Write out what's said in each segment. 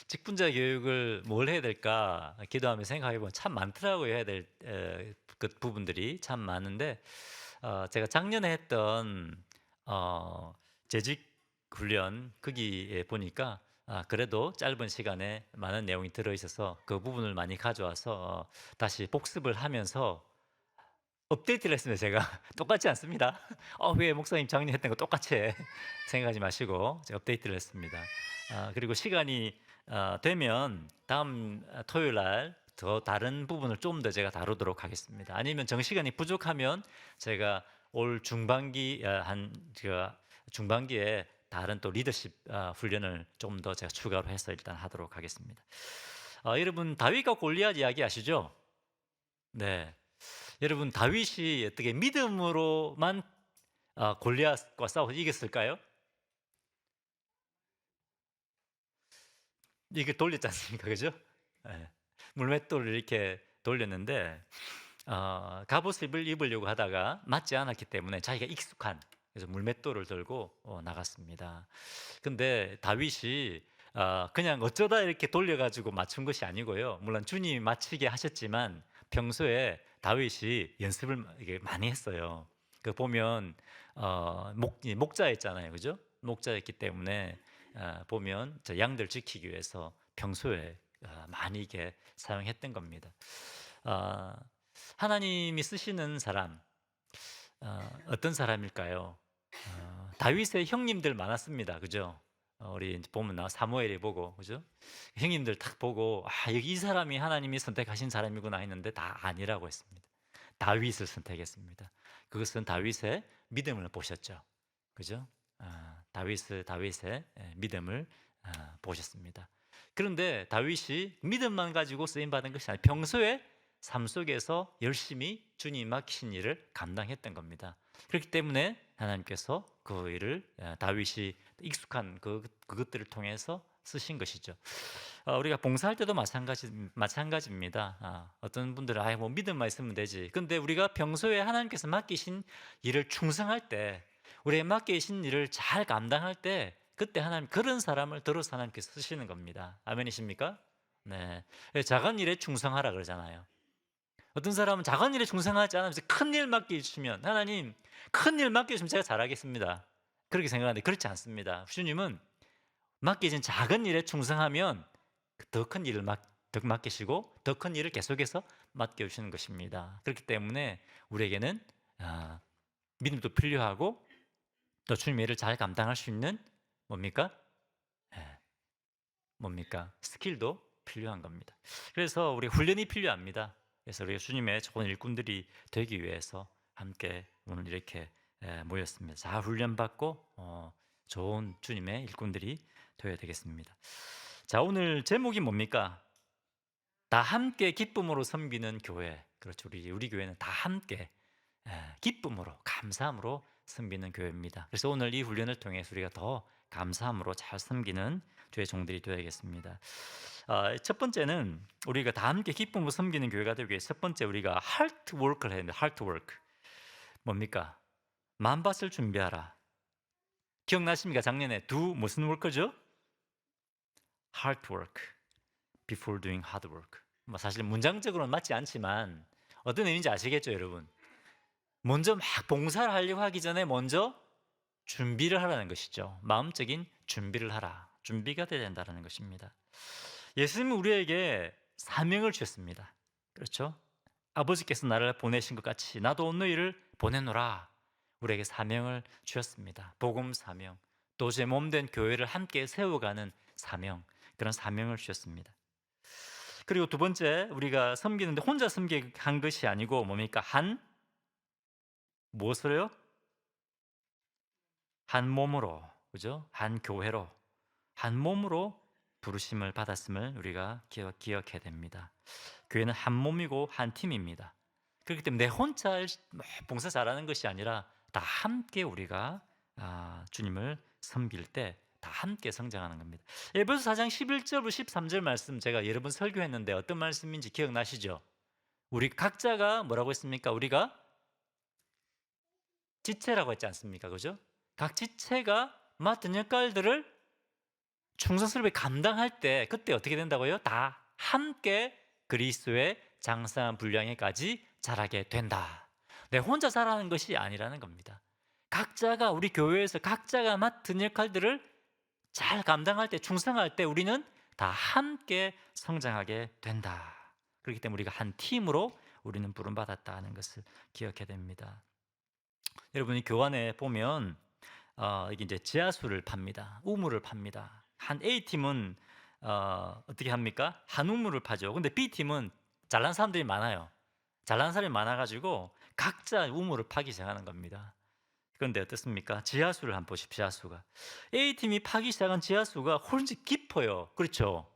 직분자 교육을 뭘 해야 될까 기도하며 생각해 보면 참 많더라고요. 해야 될 그 부분들이 참 많은데 제가 작년에 했던 재직 훈련 거기에 보니까 그래도 짧은 시간에 많은 내용이 들어 있어서 그 부분을 많이 가져와서 다시 복습을 하면서 업데이트를 했습니다. 제가 똑같지 않습니다. 왜 목사님 작년에 했던 거 똑같이 해? 생각하지 마시고 제가 업데이트를 했습니다. 그리고 시간이 되면 다음 토요일 날 더 다른 부분을 좀 더 제가 다루도록 하겠습니다. 아니면 정시간이 부족하면 제가 올 중반기 제가 중반기에 다른 또 리더십 훈련을 좀 더 제가 추가로 해서 일단 하도록 하겠습니다. 여러분 다윗과 골리앗 이야기 아시죠? 네. 여러분 다윗이 어떻게 믿음으로만 골리앗과 싸워서 이겼을까요? 이게 돌렸지 않습니까? 그죠? 예. 물맷돌을 이렇게 돌렸는데 갑옷을 입으려고 하다가 맞지 않았기 때문에 자기가 익숙한 그래서 물맷돌을 들고 나갔습니다. 근데 다윗이 그냥 어쩌다 이렇게 돌려가지고 맞춘 것이 아니고요. 물론 주님이 맞히게 하셨지만 평소에 다윗이 연습을 이게 많이 했어요. 그 보면 목자였잖아요, 그죠? 목자였기 때문에 보면 저 양들 지키기 위해서 평소에 많이 이게 사용했던 겁니다. 어, 하나님이 쓰시는 사람 어떤 사람일까요? 다윗의 형님들 많았습니다. 그죠? 우리 이제 보면 사무엘이 보고 그죠? 형님들 딱 보고 여기 이 사람이 하나님이 선택하신 사람이구나 했는데 다 아니라고 했습니다. 다윗을 선택했습니다. 그것은 다윗의 믿음을 보셨죠. 그죠? 다윗의 믿음을 보셨습니다. 그런데 다윗이 믿음만 가지고 쓰임 받은 것이 아니라 평소에 삶 속에서 열심히 주님 맡기신 일을 감당했던 겁니다. 그렇기 때문에 하나님께서 그 일을 다윗이 익숙한 그것들을 통해서 쓰신 것이죠. 우리가 봉사할 때도 마찬가지입니다. 어떤 분들은 뭐 믿음만 있으면 되지. 근데 우리가 평소에 하나님께서 맡기신 일을 충성할 때, 우리의 맡기신 일을 잘 감당할 때, 그때 하나님 그런 사람을 들어서 하나님께서 쓰시는 겁니다. 아멘이십니까? 네. 작은 일에 충성하라 그러잖아요. 어떤 사람은 작은 일에 충성하지 않으면서 큰 일 맡겨주시면 하나님 큰 일 맡겨주시면 제가 잘하겠습니다. 그렇게 생각하는데 그렇지 않습니다. 주님은 맡겨진 작은 일에 충성하면 더 큰 일을 더 맡기시고 더 큰 일을 계속해서 맡겨주시는 것입니다. 그렇기 때문에 우리에게는 믿음도 필요하고 또 주님의 일을 잘 감당할 수 있는 뭡니까? 예, 뭡니까? 스킬도 필요한 겁니다. 그래서 우리 훈련이 필요합니다. 그래서 우리 주님의 좋은 일꾼들이 되기 위해서 함께 오늘 이렇게 모였습니다. 잘 훈련받고 좋은 주님의 일꾼들이 되어야 되겠습니다. 자, 오늘 제목이 뭡니까? 다 함께 기쁨으로 섬기는 교회. 그렇죠. 우리 교회는 다 함께 기쁨으로 감사함으로 섬기는 교회입니다. 그래서 오늘 이 훈련을 통해서 우리가 더 감사함으로 잘 섬기는 주의 종들이 되어야겠습니다. 첫 번째는 우리가 다 함께 기쁨으로 섬기는 교회가 되기 위해서 첫 번째 우리가 하트 워크를 해야 됩니다. 하트 워크. 뭡니까? 만밭을 준비하라. 기억나십니까? 작년에 무슨 워크죠? Hard work before doing hard work. 뭐 사실 문장적으로는 맞지 않지만 어떤 의미인지 아시겠죠, 여러분? 먼저 막 봉사를 하려고 하기 전에 먼저 준비를 하라는 것이죠. 마음적인 준비를 하라. 준비가 돼야 된다는 것입니다. 예수님은 우리에게 사명을 주셨습니다. 그렇죠? 아버지께서 나를 보내신 것 같이 나도 너희를 보내노라. 우리에게 사명을 주셨습니다. 복음 사명, 또 제 몸된 교회를 함께 세워가는 사명, 그런 사명을 주셨습니다. 그리고 두 번째, 우리가 섬기는데 혼자 섬기한 것이 아니고 뭡니까? 무엇으로요? 한 몸으로, 그죠? 한 교회로, 한 몸으로 부르심을 받았음을 우리가 기억해야 됩니다. 교회는 한 몸이고 한 팀입니다. 그렇기 때문에 내 혼자 봉사 잘하는 것이 아니라 다 함께 우리가 주님을 섬길 때 다 함께 성장하는 겁니다. 에베소 4장 11절부터 13절 말씀 제가 여러 번 설교했는데 어떤 말씀인지 기억나시죠? 우리 각자가 뭐라고 했습니까? 우리가 지체라고 했지 않습니까? 그죠? 각 지체가 맡은 역할들을 충성스럽게 감당할 때 그때 어떻게 된다고요? 다 함께 그리스도의 장성한 분량에까지 자라게 된다. 내 혼자 자라는 것이 아니라는 겁니다. 각자가 우리 교회에서 각자가 맡은 역할들을 잘 감당할 때 충성할 때 우리는 다 함께 성장하게 된다. 그렇기 때문에 우리가 한 팀으로 우리는 부름받았다는 것을 기억해야 됩니다. 여러분이 교환에 보면 이게 이제 지하수를 팝니다. 우물을 팝니다. 한 A팀은 어떻게 합니까? 한 우물을 파죠. 근데 B팀은 잘난 사람들이 많아요. 잘난 사람이 많아가지고 각자 우물을 파기 시작하는 겁니다. 그런데 어떻습니까? 지하수를 한번 보십시오. 지하수가 A팀이 파기 시작한 지하수가 훨씬 깊어요. 그렇죠?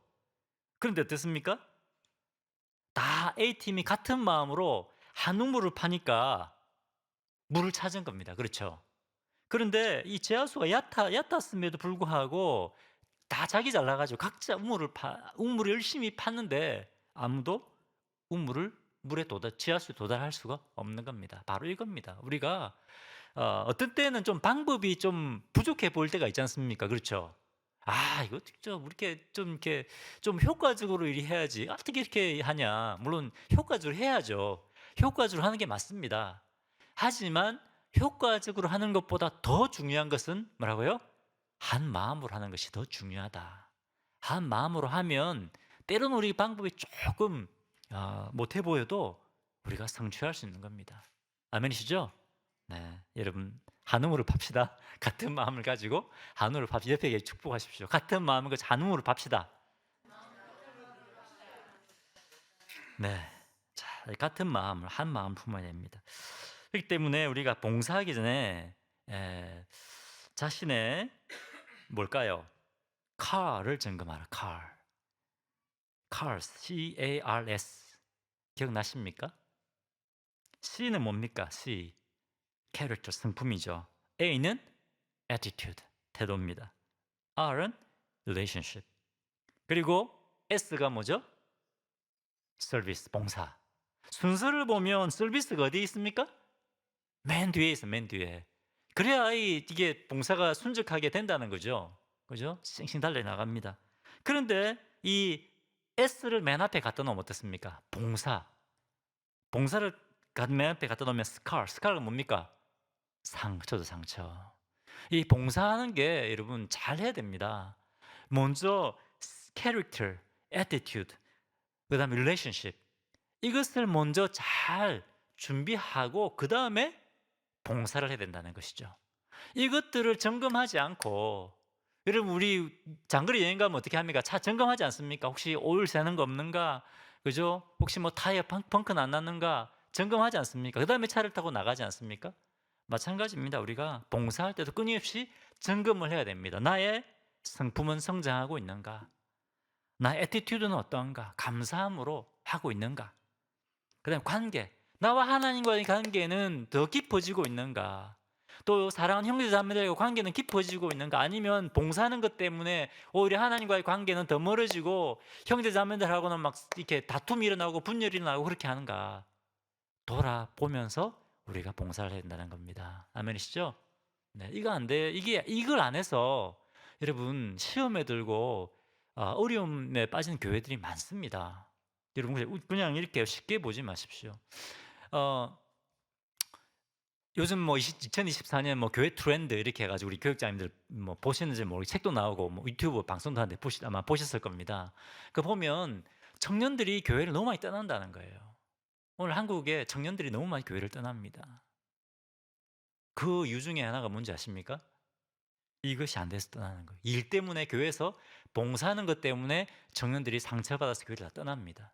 그런데 어떻습니까? 다 A팀이 같은 마음으로 한 우물을 파니까 물을 찾은 겁니다. 그렇죠? 그런데 이 지하수가 얕았음에도 불구하고 다 자기 잘나가지고 각자 우물을 열심히 팠는데 아무도 물에 지하수에 도달할 수가 없는 겁니다. 바로 이겁니다. 우리가 어떤 때는 좀 방법이 좀 부족해 보일 때가 있지 않습니까? 그렇죠? 이거 좀 이렇게 좀 효과적으로 일이 해야지. 어떻게 이렇게 하냐? 물론 효과적으로 해야죠. 효과적으로 하는 게 맞습니다. 하지만 효과적으로 하는 것보다 더 중요한 것은 뭐라고요? 한 마음으로 하는 것이 더 중요하다. 한 마음으로 하면 때로는 우리 방법이 조금 못해 보여도 우리가 성취할 수 있는 겁니다. 아멘이시죠? 네, 여러분 한음으로 팝시다. 같은 마음을 가지고 한음으로 팝시다. 옆에 축복하십시오. 같은 마음을 가지고 한음으로 팝시다. 네, 자, 같은 마음을 한 마음 품어야 됩니다. 그렇기 때문에 우리가 봉사하기 전에 자신의 뭘까요? car을 점검하라. cars, C-A-R-S 기억나십니까? C는 뭡니까? C, character, 성품이죠. A는 attitude, 태도입니다. R은 relationship. 그리고 S가 뭐죠? service, 봉사. 순서를 보면 서비스가 어디에 있습니까? 맨 뒤에 있어, 맨 뒤에. 그래야 이게 봉사가 순적하게 된다는 거죠. 그죠? 싱싱 달려 나갑니다. 그런데 이 S를 맨 앞에 갖다 놓으면 어떻습니까? 봉사를 맨 앞에 갖다 놓으면 스카르가 뭡니까? 상처죠, 상처. 이 봉사하는 게 여러분 잘 해야 됩니다. 먼저 character, attitude, 그다음에 relationship 이것을 먼저 잘 준비하고 그 다음에 봉사를 해야 된다는 것이죠. 이것들을 점검하지 않고 여러분 우리 장거리 여행 가면 어떻게 합니까? 차 점검하지 않습니까? 혹시 오일 새는 거 없는가? 그죠? 혹시 뭐 타이어 펑크는 안 났는가? 점검하지 않습니까? 그 다음에 차를 타고 나가지 않습니까? 마찬가지입니다. 우리가 봉사할 때도 끊임없이 점검을 해야 됩니다. 나의 성품은 성장하고 있는가? 나의 애티튜드는 어떤가? 감사함으로 하고 있는가? 그 다음에 관계, 나와 하나님과의 관계는 더 깊어지고 있는가? 또 사랑하는 형제 자매들과 관계는 깊어지고 있는가? 아니면 봉사하는 것 때문에 오히려 하나님과의 관계는 더 멀어지고 형제 자매들하고는 막 이렇게 다툼이 일어나고 분열이 일어나고 그렇게 하는가? 돌아보면서 우리가 봉사를 해야 된다는 겁니다. 아멘이시죠? 네, 이거 안 돼. 이걸 안 해서 여러분 시험에 들고 어려움에 빠지는 교회들이 많습니다. 여러분 그냥 이렇게 쉽게 보지 마십시오. 어, 요즘 뭐 2024년 뭐 교회 트렌드 이렇게 해가지고 우리 교육자님들 뭐 보시는지 모르고 책도 나오고 뭐 유튜브 방송도 하는데 아마 보셨을 겁니다. 그 보면 청년들이 교회를 너무 많이 떠난다는 거예요. 오늘 한국에 청년들이 너무 많이 교회를 떠납니다. 그 이유 중에 하나가 뭔지 아십니까? 이것이 안 돼서 떠나는 거예요. 일 때문에 교회에서 봉사하는 것 때문에 청년들이 상처받아서 교회를 다 떠납니다.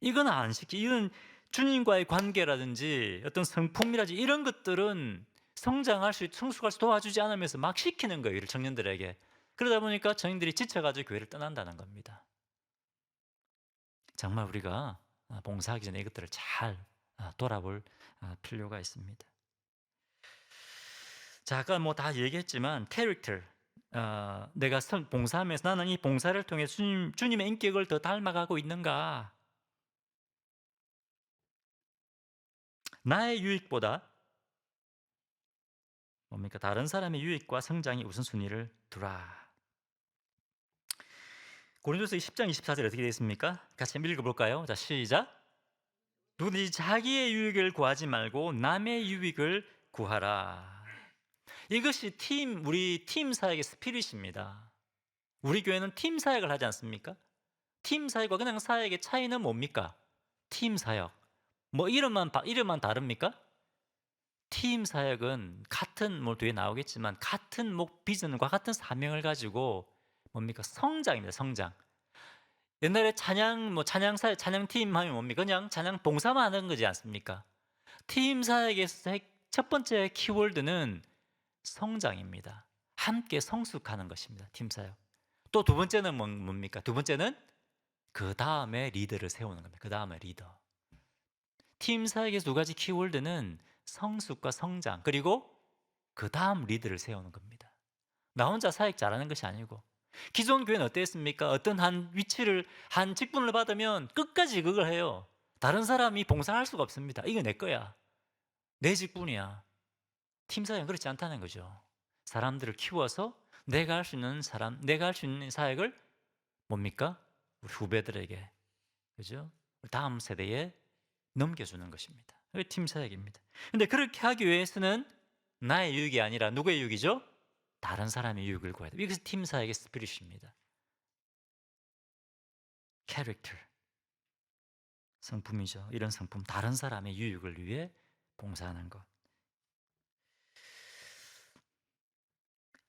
이건 주님과의 관계라든지 어떤 성품이라든지 이런 것들은 성숙할 수 도와주지 않으면서 막 시키는 거예요, 청년들에게. 그러다 보니까 청년들이 지쳐가지고 교회를 떠난다는 겁니다. 정말 우리가 봉사하기 전에 이것들을 잘 돌아볼 필요가 있습니다. 자, 아까 뭐 다 얘기했지만 캐릭터, 내가 봉사하면서 나는 이 봉사를 통해 주님의 인격을 더 닮아가고 있는가? 나의 유익보다 뭡니까? 다른 사람의 유익과 성장이 우선순위를 두라. 고린도서 10장 24절 어떻게 되어 있습니까? 같이 한번 읽어볼까요? 자, 시작. 누구든지 자기의 유익을 구하지 말고 남의 유익을 구하라. 이것이 우리 팀 사역의 스피릿입니다. 우리 교회는 팀 사역을 하지 않습니까? 팀 사역과 그냥 사역의 차이는 뭡니까? 팀 사역. 뭐 이름만 다릅니까? 팀 사역은 같은 뒤에 나오겠지만 같은 비전과 같은 사명을 가지고 뭡니까? 성장입니다. 성장. 옛날에 찬양 사역, 찬양팀 하면 뭡니까? 그냥 찬양 봉사만 하는 거지 않습니까? 팀 사역에서 첫 번째 키워드는 성장입니다. 함께 성숙하는 것입니다. 팀 사역. 또 두 번째는 뭡니까? 두 번째는 그 다음에 리더를 세우는 겁니다. 그 다음에 리더. 팀 사역의 두 가지 키워드는 성숙과 성장, 그리고 그 다음 리더를 세우는 겁니다. 나 혼자 사역 잘하는 것이 아니고, 기존 교회는 어땠습니까? 어떤 한 직분을 받으면 끝까지 그걸 해요. 다른 사람이 봉사할 수가 없습니다. 이거 내 거야. 내 직분이야. 팀 사역은 그렇지 않다는 거죠. 사람들을 키워서 내가 할 수 있는 사역을 뭡니까? 우리 후배들에게, 그죠? 다음 세대에 넘겨주는 것입니다. 그게 팀 사역입니다. 근데 그렇게 하기 위해서는 나의 유익이 아니라 누구의 유익이죠? 다른 사람의 유익을 구해야 돼요. 이것이 팀 사역의 스피릿입니다. 캐릭터, 성품이죠. 이런 성품, 다른 사람의 유익을 위해 봉사하는 것.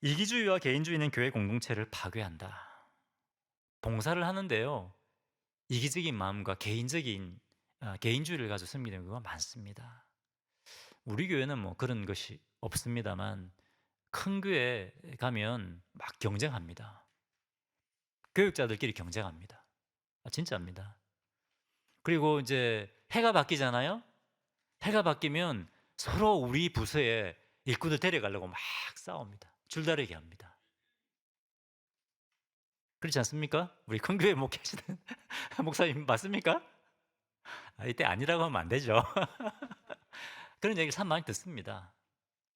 이기주의와 개인주의는 교회 공동체를 파괴한다. 봉사를 하는데요, 이기적인 마음과 개인주의를 가지고 섬기는 경우가 많습니다. 우리 교회는 뭐 그런 것이 없습니다만 큰 교회 가면 막 경쟁합니다. 교육자들끼리 경쟁합니다. 진짜입니다. 그리고 이제 해가 바뀌잖아요. 해가 바뀌면 서로 우리 부서에 일꾼을 데려가려고 막 싸웁니다. 줄다리기 합니다. 그렇지 않습니까? 우리 큰 교회 목회하시는 목사님 맞습니까? 이때 아니라고 하면 안 되죠. 그런 얘기를 참 많이 듣습니다.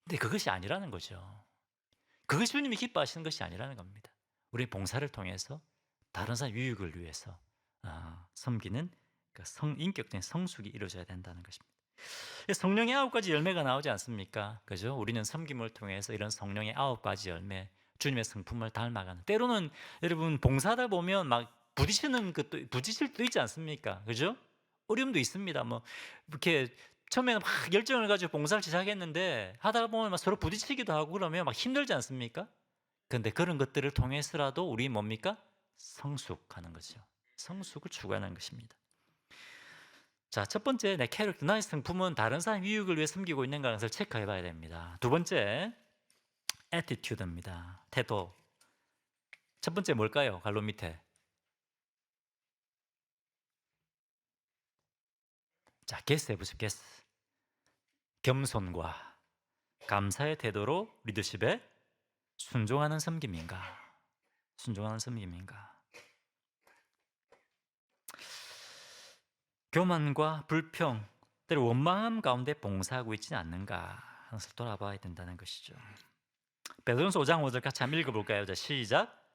근데 그것이 아니라는 거죠. 그것이 주님이 기뻐하시는 것이 아니라는 겁니다. 우리 봉사를 통해서 다른 사람 유익을 위해서 섬기는 인격적인 성숙이 이루어져야 된다는 것입니다. 성령의 9가지 열매가 나오지 않습니까? 그죠? 우리는 섬김을 통해서 이런 성령의 9가지 열매, 주님의 성품을 닮아가는. 때로는 여러분 봉사하다 보면 막 부딪힐 수도 있지 않습니까? 그죠? 어려움도 있습니다. 뭐 이렇게 처음에는 막 열정을 가지고 봉사를 시작했는데 하다가 보면 막 서로 부딪히기도 하고 그러면 막 힘들지 않습니까? 그런데 그런 것들을 통해서라도 우리 뭡니까? 성숙하는 거죠. 성숙을 추구하는 것입니다. 자, 첫 번째, 내 캐릭터, 나의 성품은 다른 사람 유익을 위해 섬기고 있는가 것을 체크해 봐야 됩니다. 두 번째, attitude입니다. 태도. 첫 번째 뭘까요? 갈로 밑에. 자, 게스 해보세요. 게스. 겸손과 감사의 태도로 리더십에 순종하는 섬김인가? 순종하는 섬김인가? 교만과 불평, 때로 원망함 가운데 봉사하고 있지는 않는가 하는 것을 돌아봐야 된다는 것이죠. 베드로전서 5장 5절 같이 한번 읽어볼까요? 자, 시작.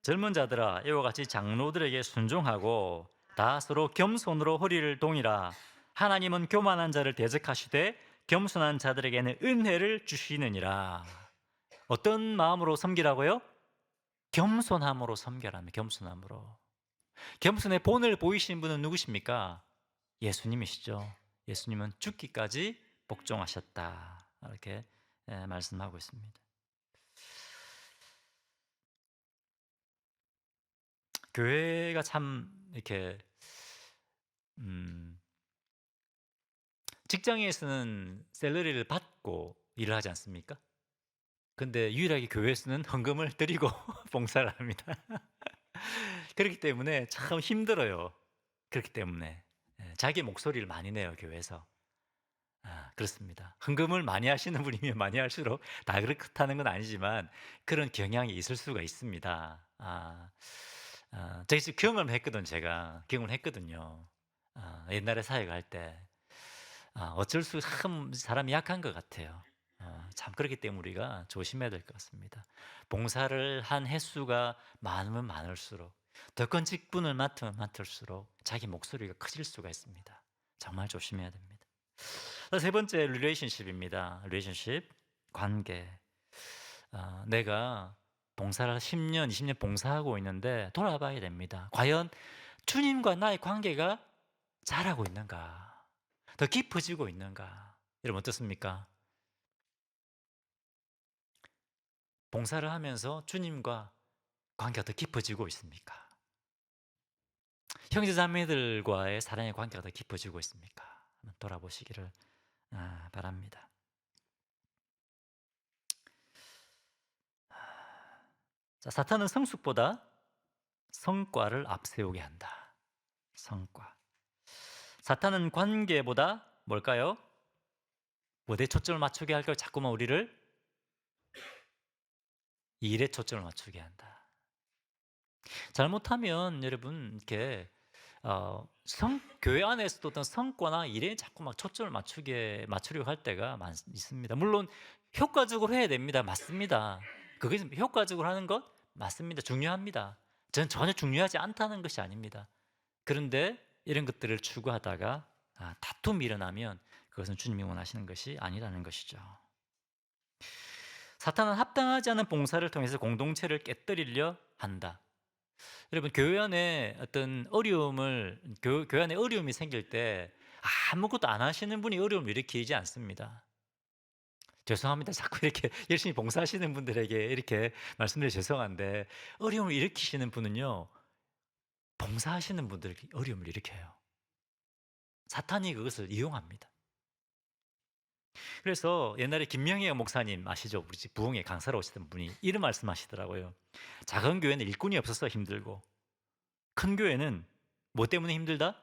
젊은 자들아, 이와 같이 장로들에게 순종하고 다 서로 겸손으로 허리를 동이라. 하나님은 교만한 자를 대적하시되 겸손한 자들에게는 은혜를 주시느니라. 어떤 마음으로 섬기라고요? 겸손함으로 섬겨라며. 겸손함으로. 겸손의 본을 보이신 분은 누구십니까? 예수님이시죠. 예수님은 죽기까지 복종하셨다. 이렇게 말씀하고 있습니다. 교회가 참 이렇게 직장에서는 샐러리를 받고 일을 하지 않습니까? 근데 유일하게 교회에서는 헌금을 드리고 봉사를 합니다. 그렇기 때문에 참 힘들어요. 그렇기 때문에 자기 목소리를 많이 내요, 교회에서. 그렇습니다. 헌금을 많이 하시는 분이면 많이 할수록 다 그렇다는 건 아니지만 그런 경향이 있을 수가 있습니다. 제가 지금 경험을 했거든요. 옛날에 사역할 때 어쩔 수 참 사람이 약한 것 같아요. 참 그렇기 때문에 우리가 조심해야 될 것 같습니다. 봉사를 한 횟수가 많으면 많을수록 더 큰 직분을 맡으면 맡을수록 자기 목소리가 커질 수가 있습니다. 정말 조심해야 됩니다. 세 번째 relationship입니다. relationship, 관계. 내가 봉사를 10년, 20년 봉사하고 있는데 돌아봐야 됩니다. 과연 주님과 나의 관계가 자라고 있는가? 더 깊어지고 있는가? 여러분 어떻습니까? 봉사를 하면서 주님과 관계가 더 깊어지고 있습니까? 형제자매들과의 사랑의 관계가 더 깊어지고 있습니까? 한번 돌아보시기를 바랍니다. 자, 사탄은 성숙보다 성과를 앞세우게 한다. 성과. 사탄은 관계보다 뭘까요? 어디에 초점을 맞추게 할까요? 자꾸만 우리를 일에 초점을 맞추게 한다. 잘못하면 여러분 이렇게 교회 안에서도 어떤 성과나 일에 자꾸 막 초점을 맞추려고 할 때가 있습니다. 물론 효과적으로 해야 됩니다. 맞습니다. 그게 효과적으로 하는 것 맞습니다. 중요합니다. 저는 전혀 중요하지 않다는 것이 아닙니다. 그런데 이런 것들을 추구하다가 다툼이 일어나면 그것은 주님이 원하시는 것이 아니라는 것이죠. 사탄은 합당하지 않은 봉사를 통해서 공동체를 깨뜨리려 한다. 여러분 교회 안에 어떤 교회 안에 어려움이 생길 때 아무것도 안 하시는 분이 어려움을 일으키지 않습니다. 죄송합니다. 자꾸 이렇게 열심히 봉사하시는 분들에게 이렇게 말씀드려 죄송한데 어려움을 일으키시는 분은요. 봉사하시는 분들에게 어려움을 일으켜요. 사탄이 그것을 이용합니다. 그래서 옛날에 김명희 목사님 아시죠? 우리 집 부흥회 강사로 오시던 분이 이런 말씀하시더라고요. 작은 교회는 일꾼이 없어서 힘들고 큰 교회는 뭐 때문에 힘들다?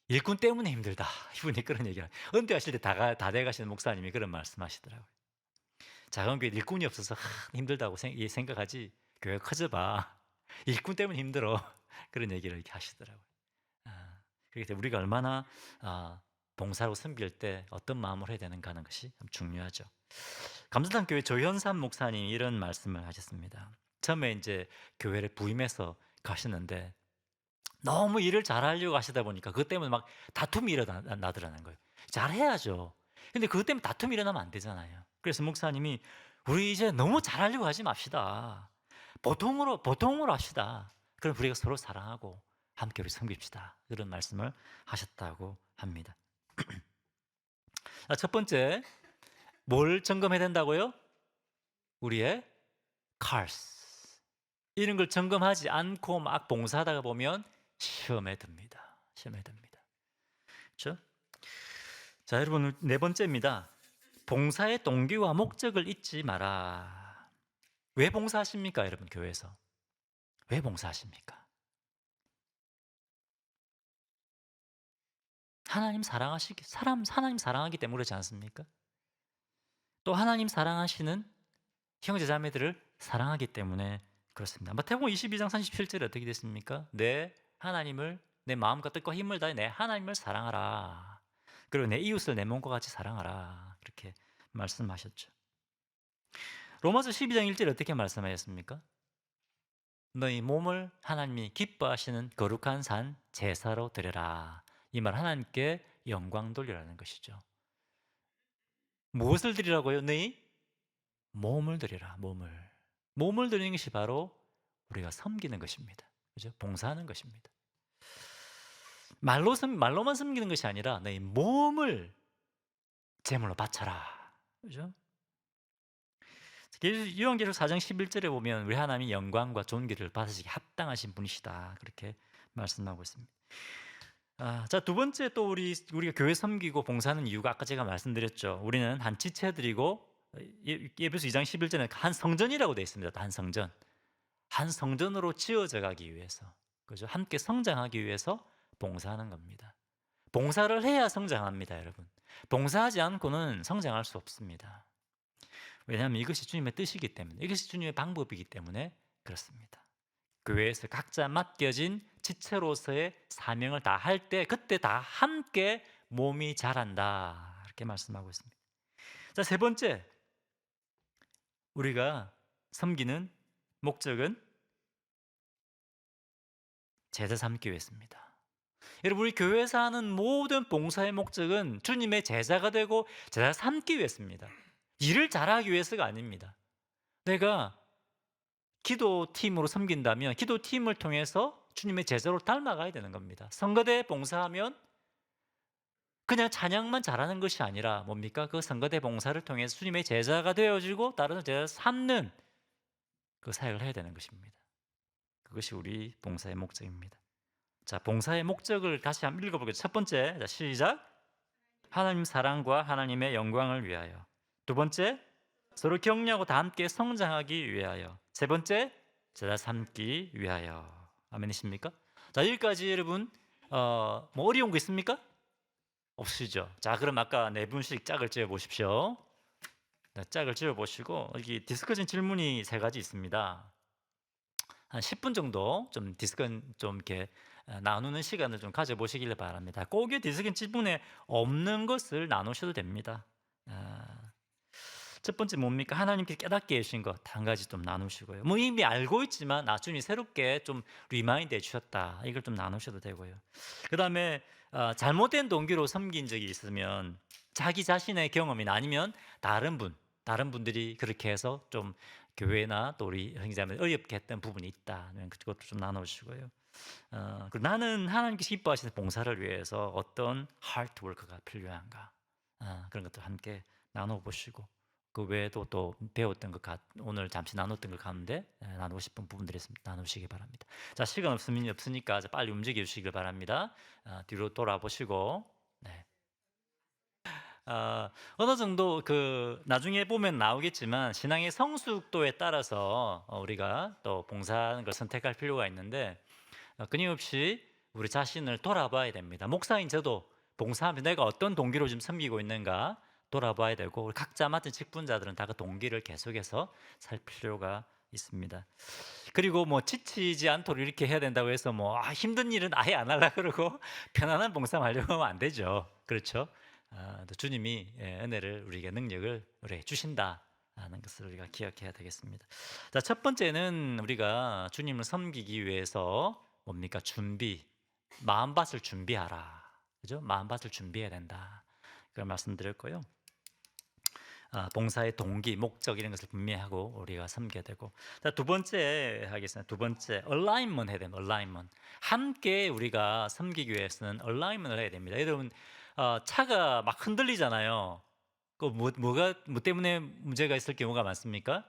일꾼 때문에 힘들다. 이분이 그런 얘기를 은퇴하실 때 다 돼가시는 목사님이 그런 말씀하시더라고요. 작은 교회 일꾼이 없어서 힘들다고 생각하지 교회가 커져봐. 일꾼 때문에 힘들어. 그런 얘기를 이렇게 하시더라고요. 그렇기 때문에 우리가 얼마나 봉사로 섬길 때 어떤 마음으로 해야 되는가 하는 것이 중요하죠. 감사당 교회 조현삼 목사님이 이런 말씀을 하셨습니다. 처음에 이제 교회를 부임해서 가셨는데 너무 일을 잘하려고 하시다 보니까 그것 때문에 막 다툼이 일어나더라는 거예요. 잘해야죠. 근데 그것 때문에 다툼이 일어나면 안 되잖아요. 그래서 목사님이 우리 이제 너무 잘하려고 하지 맙시다. 보통으로 합시다. 그럼 우리가 서로 사랑하고 함께 우리 섬깁시다. 그런 말씀을 하셨다고 합니다. 첫 번째, 뭘 점검해야 된다고요? 우리의 cars. 이런 걸 점검하지 않고 막 봉사하다가 보면 시험에 듭니다. 시험에 듭니다. 그렇죠? 자, 여러분 네 번째입니다. 봉사의 동기와 목적을 잊지 마라. 왜 봉사하십니까, 여러분 교회에서? 왜 봉사하십니까? 하나님 사랑하기 때문에 그렇지 않습니까? 또 하나님 사랑하시는 형제자매들을 사랑하기 때문에 그렇습니다. 마태복음 22장 37절에 어떻게 됐습니까? 내 하나님을 내 마음과 뜻과 힘을 다해 내 하나님을 사랑하라. 그리고 내 이웃을 내 몸과 같이 사랑하라. 그렇게 말씀하셨죠. 로마서 12장 1절에 어떻게 말씀하셨습니까? 너희 몸을 하나님이 기뻐하시는 거룩한 산 제사로 드려라. 이 말 하나님께 영광 돌리라는 것이죠. 무엇을 드리라고요? 너희 몸을 드리라. 몸을 드리는 것이 바로 우리가 섬기는 것입니다. 그죠? 봉사하는 것입니다. 말로만 섬기는 것이 아니라 너희 몸을 제물로 바쳐라. 그죠? 요한계시록 4장 11절에 보면 우리 하나님이 영광과 존귀를 받으시기 합당하신 분이시다. 그렇게 말씀하고 있습니다. 자, 두 번째 또 우리가 교회 섬기고 봉사하는 이유가 아까 제가 말씀드렸죠. 우리는 한 지체들이고 예배서 2장 11절에 한 성전이라고 되어 있습니다. 한 성전. 한 성전으로 지어져 가기 위해서. 그죠? 함께 성장하기 위해서 봉사하는 겁니다. 봉사를 해야 성장합니다, 여러분. 봉사하지 않고는 성장할 수 없습니다. 왜냐하면 이것이 주님의 뜻이기 때문에, 이것이 주님의 방법이기 때문에 그렇습니다. 교회에서 각자 맡겨진 지체로서의 사명을 다 할 때 그때 다 함께 몸이 자란다. 이렇게 말씀하고 있습니다. 자, 세 번째. 우리가 섬기는 목적은 제자 삼기 위해서입니다. 여러분, 우리 교회에서 하는 모든 봉사의 목적은 주님의 제자가 되고 제자 삼기 위해서입니다. 일을 잘하기 위해서가 아닙니다. 내가 기도팀으로 섬긴다면 기도팀을 통해서 주님의 제자로 닮아가야 되는 겁니다. 성가대 봉사하면 그냥 찬양만 잘하는 것이 아니라 뭡니까? 그 성가대 봉사를 통해서 주님의 제자가 되어지고 다른 제자 삼는 그 사역을 해야 되는 것입니다. 그것이 우리 봉사의 목적입니다. 자, 봉사의 목적을 다시 한번 읽어보겠습니다. 첫 번째, 자, 시작. 하나님 사랑과 하나님의 영광을 위하여. 두 번째, 서로 격려하고 다 함께 성장하기 위하여. 세 번째, 제자 삼기 위하여. 아멘이십니까? 자, 여기까지 여러분 뭐 어려운 거 있습니까? 없으시죠? 자, 그럼 아까 네 분씩 짝을 지어 보십시오. 네, 짝을 지어 보시고 여기 디스커션 질문이 세 가지 있습니다. 한 10분 정도 좀 디스커션 좀 이렇게 나누는 시간을 좀 가져보시길 바랍니다. 꼭 디스커션 질문에 없는 것을 나누셔도 됩니다. 첫 번째 뭡니까? 하나님께서 깨닫게 해주신 것 한 가지 좀 나누시고요. 뭐 이미 알고 있지만 나중에 새롭게 좀 리마인드 해주셨다. 이걸 좀 나누셔도 되고요. 그 다음에 잘못된 동기로 섬긴 적이 있으면 자기 자신의 경험이나 아니면 다른 분들이 그렇게 해서 좀 교회나 또 우리 형제자매 어렵게 했던 부분이 있다. 그것도 좀 나누시고요. 나는 하나님께서 기뻐하시는 봉사를 위해서 어떤 하트워크가 필요한가, 그런 것도 함께 나눠보시고 그 외에도 또 배웠던 것 오늘 잠시 나눴던 것 가운데 나누고 싶은 부분들이 있으면 나누시기 바랍니다. 자, 시간 없으니까 빨리 움직여 주시길 바랍니다. 뒤로 돌아보시고, 네. 어느 정도 그 나중에 보면 나오겠지만 신앙의 성숙도에 따라서 우리가 또 봉사하는 걸 선택할 필요가 있는데 끊임없이 우리 자신을 돌아봐야 됩니다. 목사인 저도 봉사하면서 내가 어떤 동기로 지금 섬기고 있는가 돌아봐야 되고 우리 각자 맡은 직분자들은 다 그 동기를 계속해서 살 필요가 있습니다. 그리고 뭐 지치지 않도록 이렇게 해야 된다고 해서 뭐 힘든 일은 아예 안 하려고 그러고 편안한 봉사만 하려고 하면 안 되죠. 그렇죠? 또 주님이 은혜를 우리에게 능력을 우리에게 주신다는 것을 우리가 기억해야 되겠습니다. 자, 첫 번째는 우리가 주님을 섬기기 위해서 뭡니까? 마음밭을 준비하라. 그죠? 마음밭을 준비해야 된다. 그걸 말씀드렸고요. 봉사의 동기, 목적 이런 것을 분명하고 우리가 섬겨야 되고. 자, 두 번째 하겠습니다. 두 번째, 얼라인먼트 해야 됩니다. 얼라인먼트. 함께 우리가 섬기기 위해서는 얼라인먼트를 해야 됩니다. 여러분, 차가 막 흔들리잖아요. 뭐 때문에 문제가 있을 경우가 많습니까?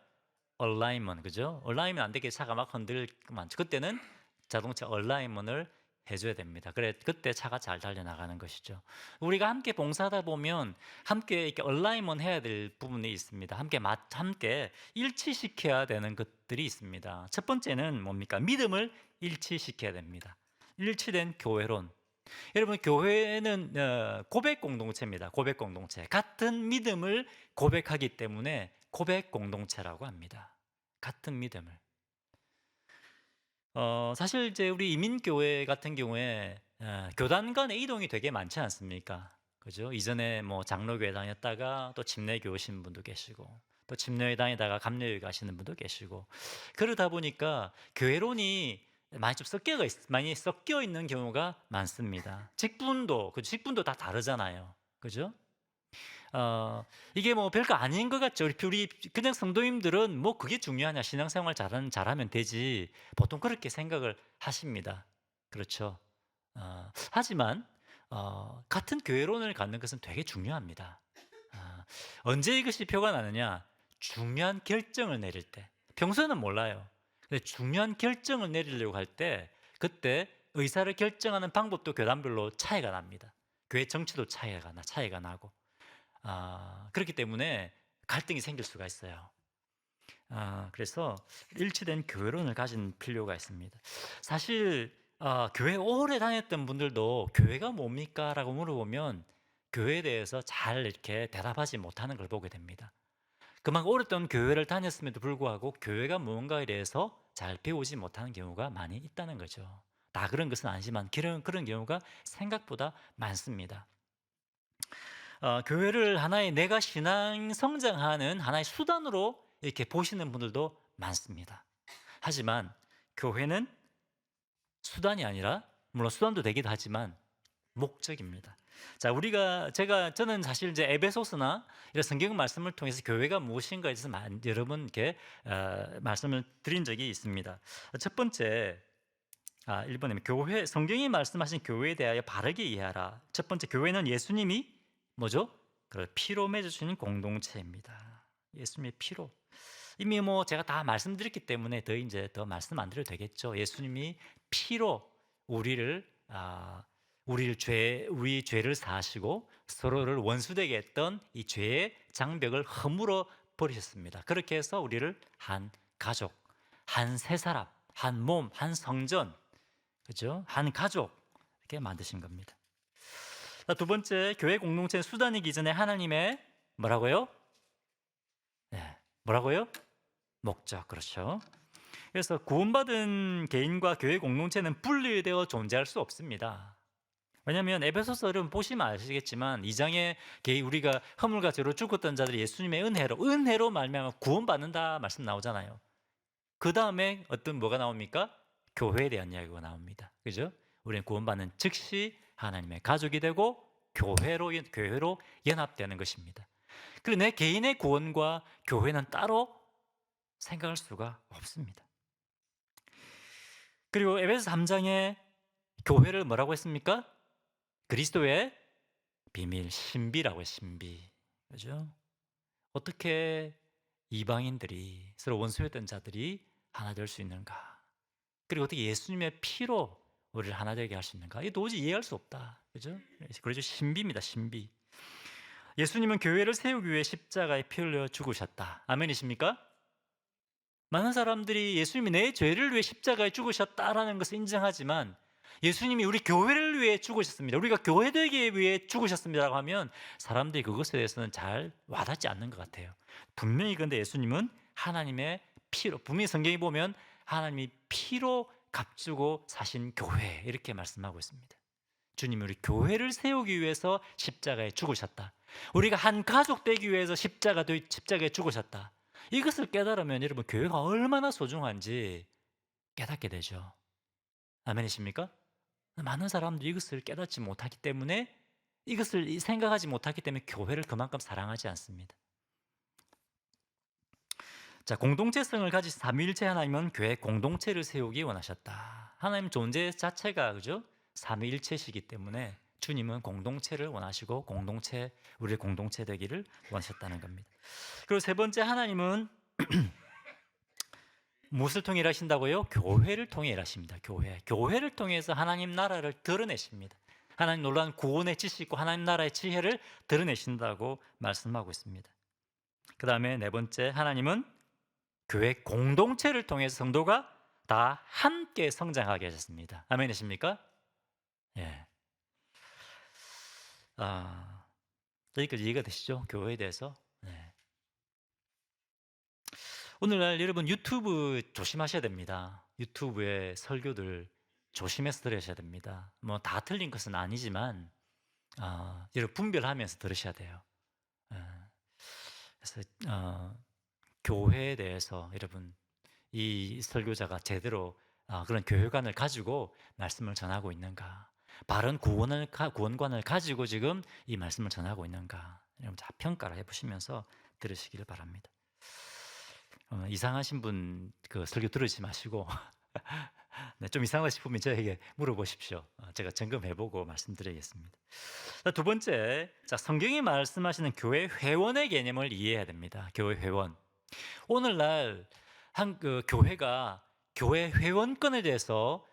얼라인먼트, 그죠? 얼라인먼트 안 되게 차가 막 흔들리고 많죠. 그때는 자동차 얼라인먼트를 해줘야 됩니다. 그때 차가 잘 달려나가는 것이죠. 우리가 함께 봉사하다 보면 함께 이렇게 얼라인먼트 해야 될 부분이 있습니다. 함께 일치시켜야 되는 것들이 있습니다. 첫 번째는 뭡니까? 믿음을 일치시켜야 됩니다. 일치된 교회론. 여러분, 교회는 고백 공동체입니다. 고백 공동체. 같은 믿음을 고백하기 때문에 고백 공동체라고 합니다. 같은 믿음을. 사실 이제 우리 이민교회 같은 경우에 교단 간의 이동이 되게 많지 않습니까? 그죠? 이전에 뭐 장로교회 다녔다가 또 침례교 오신 분도 계시고 또 침례회 다니다가 감례회 가시는 분도 계시고 그러다 보니까 교회론이 많이 섞여 있는 경우가 많습니다. 직분도 다 다르잖아요. 그죠? 이게 뭐 별거 아닌 것 같죠. 우리 그냥 성도님들은 뭐 그게 중요하냐, 신앙생활 잘하면 되지, 보통 그렇게 생각을 하십니다. 그렇죠. 하지만 같은 교회론을 갖는 것은 되게 중요합니다. 언제 이것이 표가 나느냐? 중요한 결정을 내릴 때. 평소에는 몰라요. 근데 중요한 결정을 내리려고 할 때 그때 의사를 결정하는 방법도 교단별로 차이가 납니다. 교회 정치도 차이가 나고 그렇기 때문에 갈등이 생길 수가 있어요. 그래서 일치된 교회론을 가진 필요가 있습니다. 사실 교회 오래 다녔던 분들도 교회가 뭡니까? 라고 물어보면 교회에 대해서 잘 이렇게 대답하지 못하는 걸 보게 됩니다. 그만큼 오랫동안 교회를 다녔음에도 불구하고 교회가 무언가에 대해서 잘 배우지 못하는 경우가 많이 있다는 거죠. 다 그런 것은 아니지만 그런 경우가 생각보다 많습니다. 교회를 하나의 내가 신앙 성장하는 하나의 수단으로 이렇게 보시는 분들도 많습니다. 하지만 교회는 수단이 아니라, 물론 수단도 되기도 하지만 목적입니다. 자, 저는 사실 이제 에베소서나 이런 성경 말씀을 통해서 교회가 무엇인가에 대해서 여러분께 말씀을 드린 적이 있습니다. 첫 번째, 1번이면 교회, 성경이 말씀하신 교회에 대하여 바르게 이해하라. 첫 번째, 교회는 예수님이 뭐죠? 피로 맺어주는 공동체입니다. 예수님의 피로. 이미 뭐 제가 다 말씀드렸기 때문에 더 말씀 안 드려도 되겠죠. 예수님이 피로 우리 죄를 사하시고 서로를 원수되게 했던 이 죄의 장벽을 허물어 버리셨습니다. 그렇게 해서 우리를 한 가족, 한 세 사람, 한 몸, 한 성전, 그죠? 한 가족 이렇게 만드신 겁니다. 두 번째, 교회 공동체는 수단이기 전에 하나님의 뭐라고요? 네, 뭐라고요? 목적, 그렇죠. 그래서 구원받은 개인과 교회 공동체는 분리되어 존재할 수 없습니다. 왜냐하면 에베소서를 보시면 아시겠지만 2장에 우리가 허물과 죄로 죽었던 자들이 예수님의 은혜로 말미암아 구원받는다 말씀 나오잖아요. 그 다음에 뭐가 나옵니까? 교회에 대한 이야기가 나옵니다. 그죠? 우리는 구원받는 즉시 하나님의 가족이 되고 교회로 연합되는 것입니다. 그리고 내 개인의 구원과 교회는 따로 생각할 수가 없습니다. 그리고 에베소 3장에 교회를 뭐라고 했습니까? 그리스도의 비밀, 신비라고 해요. 신비. 그죠? 어떻게 이방인들이, 서로 원수였던 자들이 하나 될 수 있는가? 그리고 어떻게 예수님의 피로 우리를 하나 되게 할 수 있는가? 이게 도저히 이해할 수 없다. 그죠? 그래서 신비입니다. 신비. 예수님은 교회를 세우기 위해 십자가에 피 흘려 죽으셨다. 아멘이십니까? 많은 사람들이 예수님이 내 죄를 위해 십자가에 죽으셨다라는 것을 인정하지만 예수님이 우리 교회를 위해 죽으셨습니다. 우리가 교회 되기 위해 죽으셨습니다라고 하면 사람들이 그것에 대해서는 잘 와닿지 않는 것 같아요. 분명히 그런데 예수님은 하나님의 피로, 분명히 성경에 보면 하나님이 피로 값주고 사신 교회 이렇게 말씀하고 있습니다. 주님이 우리 교회를 세우기 위해서 십자가에 죽으셨다. 우리가 한 가족 되기 위해서 십자가에 죽으셨다. 이것을 깨달으면 여러분 교회가 얼마나 소중한지 깨닫게 되죠. 아멘이십니까? 많은 사람들이 이것을 깨닫지 못하기 때문에, 이것을 생각하지 못하기 때문에 교회를 그만큼 사랑하지 않습니다. 자, 공동체성을 가지신 삼위일체 하나님은 교회 공동체를 세우기 원하셨다. 하나님 존재 자체가 그죠? 삼위일체시기 때문에 주님은 공동체를 원하시고 우리의 공동체 되기를 원하셨다는 겁니다. 그리고 세 번째, 하나님은 무엇을 통해 일하신다고요? 교회를 통해 일하십니다. 교회를 통해서 하나님 나라를 드러내십니다. 하나님 놀라운 구원의 지식과 하나님 나라의 지혜를 드러내신다고 말씀하고 있습니다. 그 다음에 네 번째, 하나님은 교회 공동체를 통해서 성도가 다 함께 성장하게 하셨습니다. 아멘이십니까? 예. 여기까지 이해가 되시죠? 교회에 대해서. 네. 오늘날 여러분 유튜브 조심하셔야 됩니다. 유튜브의 설교들 조심해서 들으셔야 됩니다. 뭐 다 틀린 것은 아니지만 여러분 분별하면서 들으셔야 돼요. 그래서 교회에 대해서 여러분 이 설교자가 제대로 그런 교회관을 가지고 말씀을 전하고 있는가, 바른 구원관을 가지고 지금 이 말씀을 전하고 있는가, 여러분 다 평가를 해보시면서 들으시기를 바랍니다. 이상하신 분 그 설교 들으지 마시고 네, 좀 이상하다 싶으면 저에게 물어보십시오. 제가 점검해보고 말씀드리겠습니다. 두 번째, 성경이 말씀하시는 교회 회원의 개념을 이해해야 됩니다. 교회 회원. 오늘날 교회가 교회 회원권에 대해서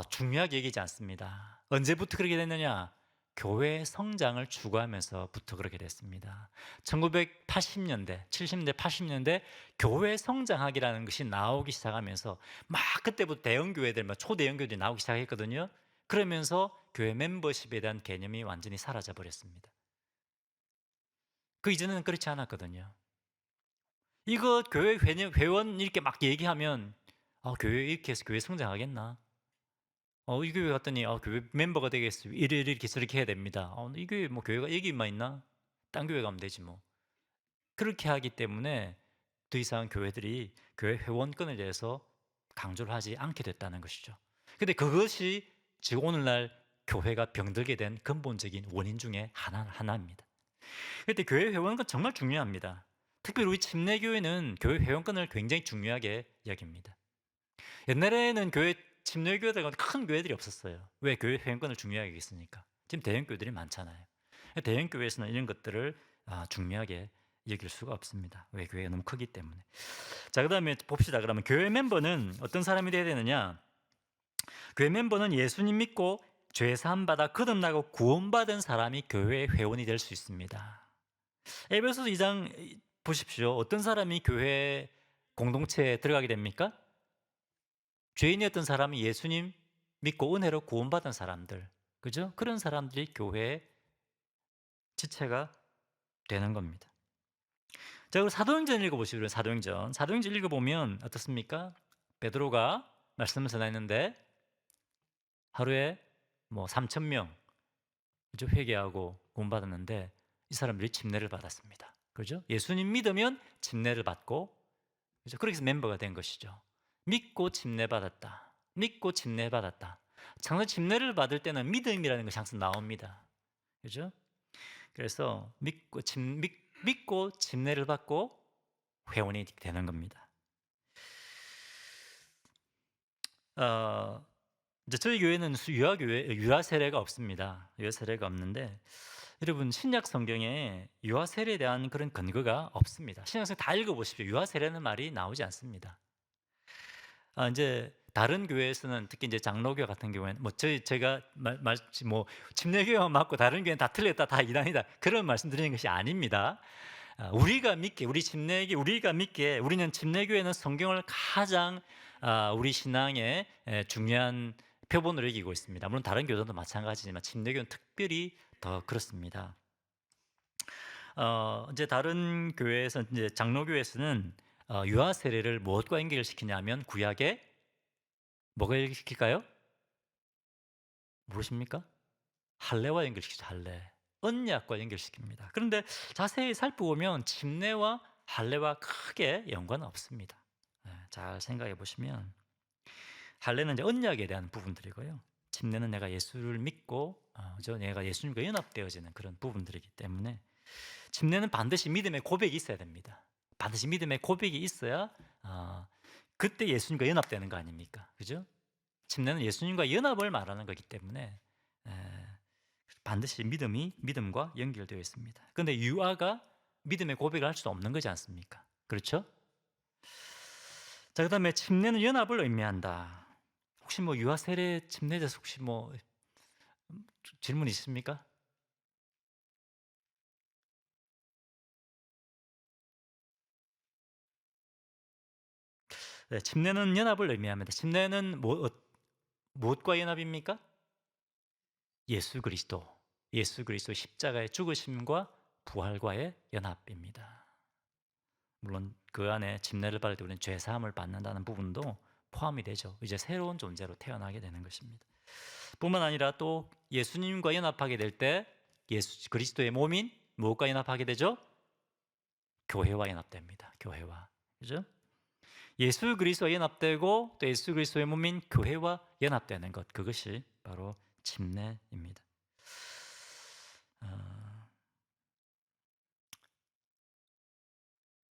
중요하게 얘기하지 않습니다. 언제부터 그렇게 됐느냐? 교회 성장을 추구하면서부터 그렇게 됐습니다. 1980년대, 70년대, 80년대 교회 성장학이라는 것이 나오기 시작하면서 막 그때부터 대형교회들, 초대형교회들이 나오기 시작했거든요. 그러면서 교회 멤버십에 대한 개념이 완전히 사라져 버렸습니다. 그 이전에는 그렇지 않았거든요. 이거 교회 회원 이렇게 막 얘기하면 교회 이렇게 해서 교회 성장하겠나? 이 교회 갔더니 교회 멤버가 되겠어요. 이렇게 저렇게 해야 됩니다. 이 교회 뭐 교회가 여기만 있나? 딴 교회 가면 되지 뭐. 그렇게 하기 때문에 더 이상 교회들이 교회 회원권에 대해서 강조를 하지 않게 됐다는 것이죠. 근데 그것이 지금 오늘날 교회가 병들게 된 근본적인 원인 중에 하나입니다. 그때 교회 회원권 정말 중요합니다. 특별히 우리 침례교회는 교회 회원권을 굉장히 중요하게 여깁니다. 옛날에는 교회 침례교회들과 큰 교회들이 없었어요. 왜? 교회 회원권을 중요하게 여겼으니까. 지금 대형 교회들이 많잖아요. 대형 교회에서는 이런 것들을 중요하게 여길 수가 없습니다. 왜? 교회가 너무 크기 때문에. 자, 그다음에 봅시다. 그러면 교회 멤버는 어떤 사람이 돼야 되느냐? 교회 멤버는 예수님 믿고 죄 사함 받아 거듭나고 구원받은 사람이 교회 회원이 될 수 있습니다. 에베소서 2장 보십시오. 어떤 사람이 교회 공동체에 들어가게 됩니까? 죄인이었던 사람이 예수님 믿고 은혜로 구원받은 사람들, 그죠? 그런 사람들이 교회의 지체가 되는 겁니다. 자, 그리고 사도행전 읽어보시죠. 사도행전 읽어보면 어떻습니까? 베드로가 말씀을 전했는데 하루에 뭐 3,000명 회개하고 구원받았는데 이 사람들이 침례를 받았습니다. 그죠? 예수님 믿으면 침례를 받고, 그죠? 그렇게 해서 멤버가 된 것이죠. 믿고 침례 받았다. 믿고 침례 받았다. 항상 침례를 받을 때는 믿음이라는 것이 항상 나옵니다. 그죠? 그래서 믿고 침례를 받고 회원이 되는 겁니다. 이제 저희 교회는 유아 세례가 없습니다. 유아 세례가 없는데 여러분 신약 성경에 유아 세례에 대한 그런 근거가 없습니다. 신약 성경 다 읽어보십시오. 유아 세례는 말이 나오지 않습니다. 이제 다른 교회에서는 특히 이제 장로교 같은 경우에는 뭐 제가 뭐 침례교회만 맞고 다른 교회는 다 틀렸다, 다 이단이다 그런 말씀드리는 것이 아닙니다. 우리가 믿게 우리는 침례교회는 성경을 가장 우리 신앙의 중요한 표본으로 여기고 있습니다. 물론 다른 교도도 마찬가지지만 침례교는 특별히 더 그렇습니다. 이제 다른 교회에서 이제 장로교회에서는 유아 세례를 무엇과 연결시키냐면 구약에 뭐가 연결시킬까요? 모르십니까? 할례와 연결시키죠. 할례. 언약과 연결시킵니다. 그런데 자세히 살펴보면 침례와 할례와 크게 연관은 없습니다. 잘 생각해 보시면 할례는 이제 언약에 대한 부분들이고요. 침례는 내가 예수를 믿고 내가 예수님과 연합되어지는 그런 부분들이기 때문에 침례는 반드시 믿음의 고백이 있어야 됩니다. 반드시 믿음의 고백이 있어야 그때 예수님과 연합되는 거 아닙니까? 그죠? 침례는 예수님과 연합을 말하는 거기 때문에 반드시 믿음과 연결되어 있습니다. 그런데 유아가 믿음의 고백을 할 수 없는 거지 않습니까? 그렇죠? 자, 그다음에 침례는 연합을 의미한다. 혹시 뭐 유아 세례 침례에 대해서 혹시 뭐 질문 있습니까? 네, 침례는 연합을 의미합니다. 침례는 무엇과 연합입니까? 예수 그리스도 십자가의 죽으심과 부활과의 연합입니다. 물론 그 안에 침례를 받을 때 우리는 죄 사함을 받는다는 부분도 포함이 되죠. 이제 새로운 존재로 태어나게 되는 것입니다. 뿐만 아니라 또 예수님과 연합하게 될 때 예수 그리스도의 몸인 무엇과 연합하게 되죠? 교회와 연합됩니다. 교회와. 그죠? 예수 그리스도와 연합되고 또 예수 그리스도의 몸인 교회와 연합되는 것, 그것이 바로 침례입니다.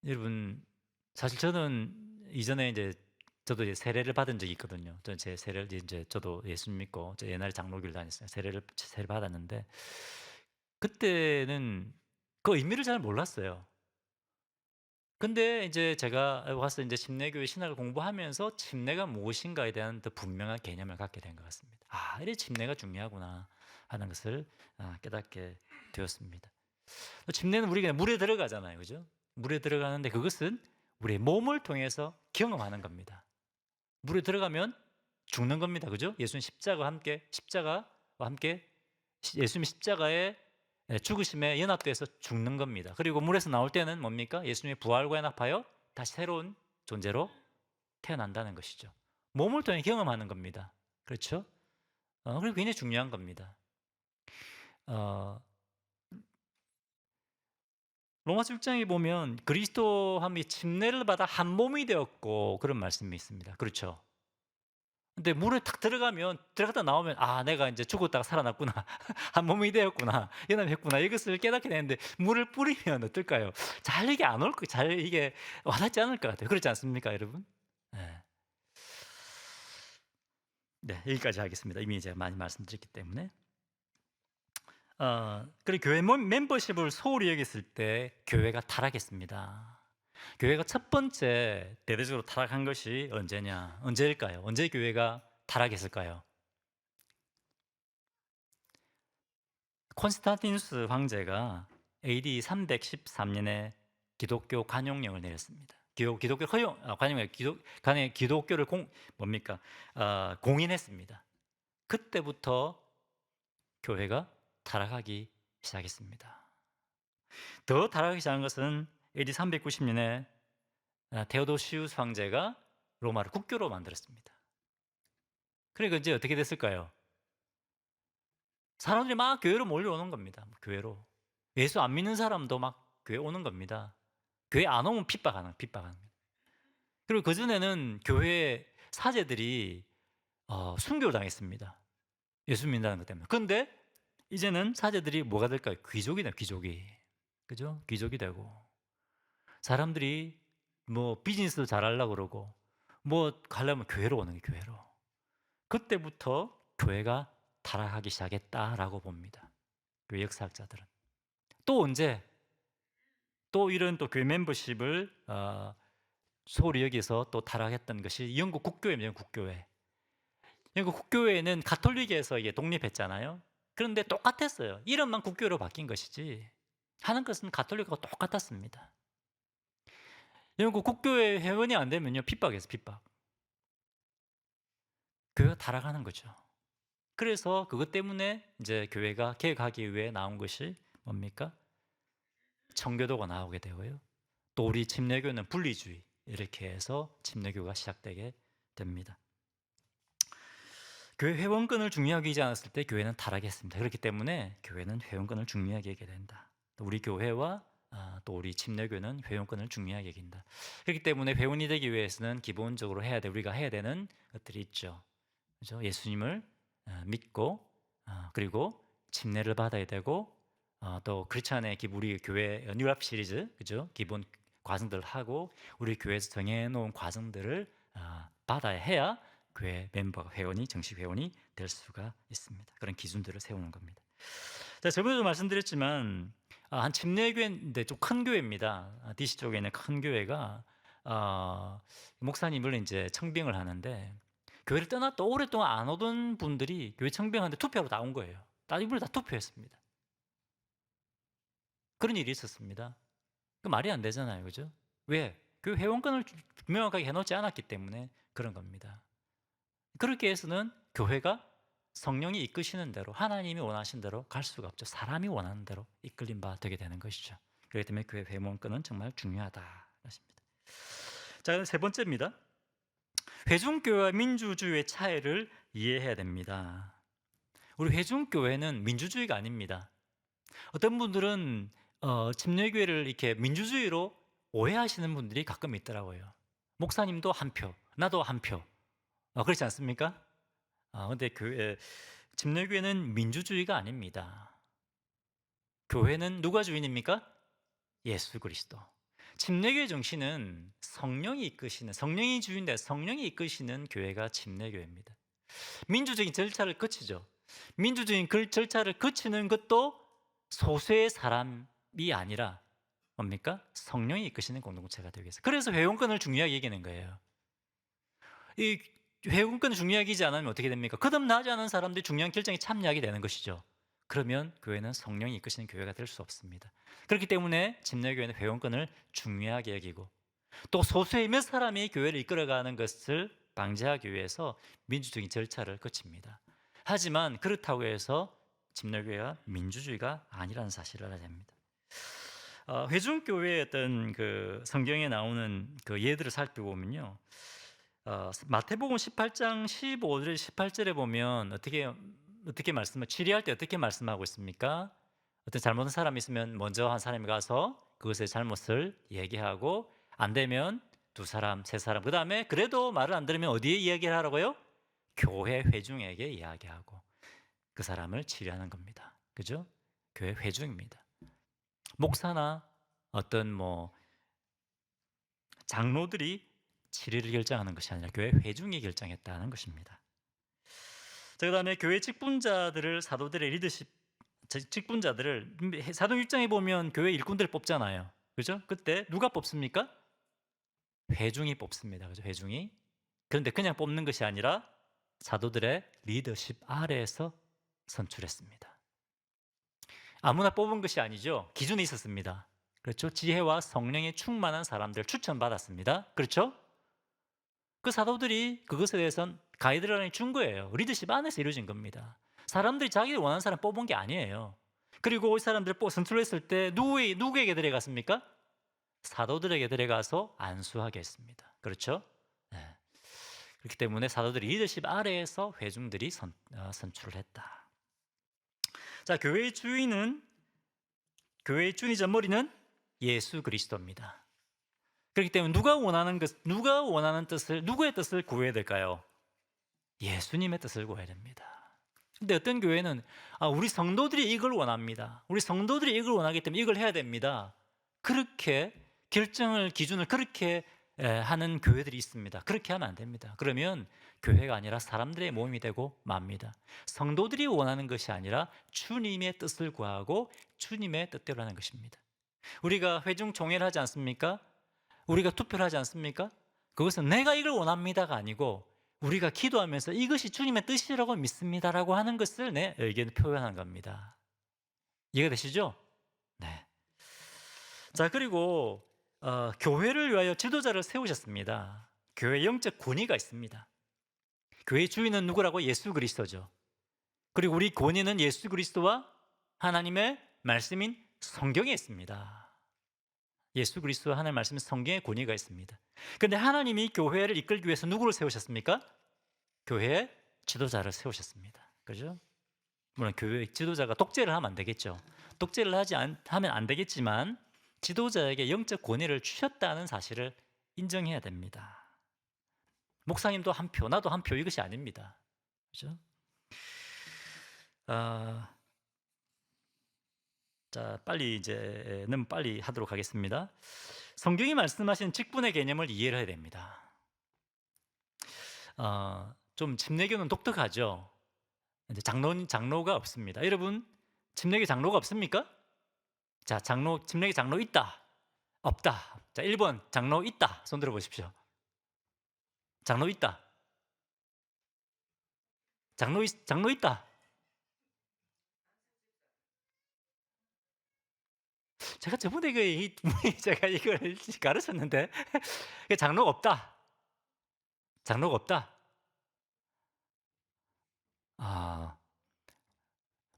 여러분, 사실 저는 이전에 이제 저도 이제 세례를 받은 적이 있거든요. 제 세례를 이제 저도 예수 믿고 저 옛날에 장로교를 다녔어요. 세례 받았는데 그때는 그 의미를 잘 몰랐어요. 근데 이제 제가 와서 이제 침례교회 신학을 공부하면서 침례가 무엇인가에 대한 더 분명한 개념을 갖게 된 것 같습니다. 이래 침례가 중요하구나 하는 것을 깨닫게 되었습니다. 침례는 우리가 물에 들어가잖아요, 그죠? 물에 들어가는데 그것은 우리의 몸을 통해서 경험하는 겁니다. 물에 들어가면 죽는 겁니다, 그죠? 예수님 십자가와 함께 예수님 십자가의 죽으심에 연합돼서 죽는 겁니다. 그리고 물에서 나올 때는 뭡니까? 예수님의 부활과 연합하여 다시 새로운 존재로 태어난다는 것이죠. 몸을 통해 경험하는 겁니다. 그렇죠? 그리고 굉장히 중요한 겁니다. 로마서 6장에 보면 그리스도함이 침례를 받아 한 몸이 되었고 그런 말씀이 있습니다. 그렇죠? 근데 물에 탁 들어가면 들어갔다 나오면 '아 내가 인제 죽었다가 살아났구나. 한 몸이 되었구나. 연합했구나.' 이것을 깨닫게 되는데 물을 뿌리면 어떨까요? 잘 이게 안 올 거 잘 이게 와닿지 않을 것 같아요. 그렇지 않습니까 여러분? 예. 네. 여기까지 하겠습니다. 이미 제가 많이 말씀드렸기 때문에. 그리고 교회 멤버십을 소홀히 여겼을 때 교회가 타락했습니다. 교회가 첫 번째 대대적으로 타락한 것이 언제냐? 언제일까요? 언제 교회가 타락했을까요? 콘스탄티누스 황제가 AD 313년에 기독교 관용령을 내렸습니다. 기독교 허용 관용령 기독교를 뭡니까? 공인했습니다. 그때부터 교회가 타락하기 시작했습니다. 더 타락하기 시작한 것은 AD 390년에 테오도시우스 황제가 로마를 국교로 만들었습니다. 그러니까 이제 어떻게 됐을까요? 사람들이 막 교회로 몰려오는 겁니다. 교회로. 예수 안 믿는 사람도 막 교회 오는 겁니다. 교회 안 오면 핍박하는 거예요. 그리고 그전에는 교회 사제들이 순교를 당했습니다. 예수 믿는다는 것 때문에. 근데 이제는 사제들이 뭐가 될까요? 귀족이네, 귀족이. 그죠? 귀족이 되고. 사람들이 뭐 비즈니스도 잘하려고 그러고 뭐 가려면 교회로 오는 게 교회로. 그때부터 교회가 타락하기 시작했다라고 봅니다. 교회 역사학자들은. 또 언제 또 이런 또 교회 멤버십을 소홀히 여기서 또 타락했던 것이 영국 국교회입니다. 영국 국교회. 영국 국교회는 가톨릭에서 이게 독립했잖아요. 그런데 똑같았어요. 이름만 국교회로 바뀐 것이지 하는 것은 가톨릭하고 똑같았습니다. 영국 국교회 회원이 안 되면요 핍박이에요. 핍박. 교회가 타락하는 거죠. 그래서 그것 때문에 이제 교회가 개혁하기 위해 나온 것이 뭡니까? 청교도가 나오게 되고요. 또 우리 침례교는 분리주의 이렇게 해서 침례교가 시작되게 됩니다. 교회 회원권을 중요하게 여기지 않았을 때 교회는 타락했습니다. 그렇기 때문에 교회는 회원권을 중요하게 여겨야 된다. 우리 교회와 또 우리 침례교는 회원권을 중요하게 여긴다. 그렇기 때문에 회원이 되기 위해서는 기본적으로 우리가 해야 되는 것들이 있죠. 그죠? 예수님을 믿고 그리고 침례를 받아야 되고 또 그렇지 않아야 우리 교회 뉴라이프 시리즈 그죠? 기본 과정들을 하고 우리 교회에서 정해놓은 과정들을 받아야 해야 교회 멤버가 정식 회원이 될 수가 있습니다. 그런 기준들을 세우는 겁니다. 자, 저번에도 말씀드렸지만 한 침례교회인데 좀 큰 교회입니다. DC 쪽에 있는 큰 교회가 목사님을 이제 청빙을 하는데 교회를 떠났다 오랫동안 안 오던 분들이 교회 청빙하는데 투표로 나온 거예요. 이분을 다 투표했습니다. 그런 일이 있었습니다. 그 말이 안 되잖아요, 그죠? 왜? 그 회원권을 명확하게 해놓지 않았기 때문에 그런 겁니다. 그렇게 해서는 교회가 성령이 이끄시는 대로 하나님이 원하신 대로 갈 수가 없죠. 사람이 원하는 대로 이끌림 바 되게 되는 것이죠. 그렇기 때문에 교회 회원권은 정말 중요하다. 자, 세 번째입니다. 회중교회와 민주주의의 차이를 이해해야 됩니다. 우리 회중교회는 민주주의가 아닙니다. 어떤 분들은 침례교회를 이렇게 민주주의로 오해하시는 분들이 가끔 있더라고요. 목사님도 한 표, 나도 한 표. 그렇지 않습니까? 근데 침례교회는 민주주의가 아닙니다. 교회는 누가 주인입니까? 예수 그리스도. 침례교회 정신은 성령이 주인데 성령이 이끄시는 교회가 침례교회입니다. 민주적인 절차를 거치죠. 민주적인 절차를 거치는 것도 소수의 사람이 아니라 뭡니까? 성령이 이끄시는 공동체가 되기 위해서. 그래서 회원권을 중요하게 여기는 거예요. 이 회원권을 중요하게 여기지 않으면 어떻게 됩니까? 거듭나지 않은 사람들이 중요한 결정에 참여하게 되는 것이죠. 그러면 교회는 성령이 이끄시는 교회가 될 수 없습니다. 그렇기 때문에 침례교회는 회원권을 중요하게 여기고 또 소수의 몇 사람이 교회를 이끌어가는 것을 방지하기 위해서 민주적인 절차를 거칩니다. 하지만 그렇다고 해서 침례교회가 민주주의가 아니라는 사실을 알아야 됩니다. 회중교회의 어떤 그 성경에 나오는 그 예들을 살펴보면요. 마태복음 18장 15절 18절에 보면 어떻게 질의할 때 어떻게 말씀하고 있습니까? 어떤 잘못한 사람이 있으면 먼저 한 사람이 가서 그것의 잘못을 얘기하고 안 되면 두 사람, 세 사람. 그다음에 그래도 말을 안 들으면 어디에 이야기를 하라고요? 교회 회중에게 이야기하고 그 사람을 치료하는 겁니다. 그죠? 교회 회중입니다. 목사나 어떤 장로들이 치료를 결정하는 것이 아니라 교회 회중이 결정했다는 것입니다. 자, 그다음에 교회 직분자들을 사도들의 리더십 직분자들을 사도행 6장에 보면 교회 일꾼들을 뽑잖아요. 그죠? 그때 누가 뽑습니까? 회중이 뽑습니다. 그죠? 회중이. 그런데 그냥 뽑는 것이 아니라 사도들의 리더십 아래에서 선출했습니다. 아무나 뽑은 것이 아니죠. 기준이 있었습니다. 그렇죠? 지혜와 성령에 충만한 사람들 추천받았습니다. 그렇죠? 그 사도들이 그것에 대해서는 가이드라인을 준 거예요. 리더십 안에서 이루어진 겁니다. 사람들이 자기 원하는 사람 뽑은 게 아니에요. 그리고 이 사람들 선출했을 때 누구에게 데려갔습니까? 사도들에게 데려가서 안수하게 했습니다. 그렇죠? 네. 그렇기 때문에 사도들이 리더십 아래에서 회중들이 선출을 했다. 자, 교회의 주인이자 머리는 예수 그리스도입니다. 그렇기 때문에 누구의 뜻을 구해야 될까요? 예수님의 뜻을 구해야 됩니다. 근데 어떤 교회는 우리 성도들이 이걸 원합니다. 우리 성도들이 이걸 원하기 때문에 이걸 해야 됩니다. 그렇게 기준을 그렇게 하는 교회들이 있습니다. 그렇게 하면 안 됩니다. 그러면 교회가 아니라 사람들의 모임이 되고 맙니다. 성도들이 원하는 것이 아니라 주님의 뜻을 구하고 주님의 뜻대로 하는 것입니다. 우리가 회중 총회를 하지 않습니까? 우리가 투표를 하지 않습니까? 그것은 내가 이걸 원합니다가 아니고 우리가 기도하면서 이것이 주님의 뜻이라고 믿습니다라고 하는 것을 내 의견을 표현한 겁니다. 이해가 되시죠? 네. 자, 그리고 교회를 위하여 지도자를 세우셨습니다. 교회 영적 권위가 있습니다. 교회의 주인은 누구라고? 예수 그리스도죠. 그리고 우리 권위는 예수 그리스도와 하나님의 말씀인 성경에 있습니다. 예수 그리스도와 하나님의 말씀인 성경에 권위가 있습니다. 그런데 하나님이 교회를 이끌기 위해서 누구를 세우셨습니까? 교회의 지도자를 세우셨습니다. 그죠? 물론 교회 지도자가 독재를 하면 안 되겠죠. 독재를 하면 안 되겠지만 지도자에게 영적 권위를 주셨다는 사실을 인정해야 됩니다. 목사님도 한 표, 나도 한 표, 이것이 아닙니다. 그죠? 자, 빨리 하도록 하겠습니다. 성경이 말씀하신 직분의 개념을 이해를 해야 됩니다. 좀 침례교는 독특하죠. 이제 장로가 없습니다. 여러분, 침례교 장로가 없습니까? 자, 침례교 장로 있다, 없다. 자, 1번 장로 있다. 손 들어 보십시오. 장로 있다. 장로 있다. 제가 저번에 제가 이걸 가르쳤는데 장로가 없다. 장로가 없다.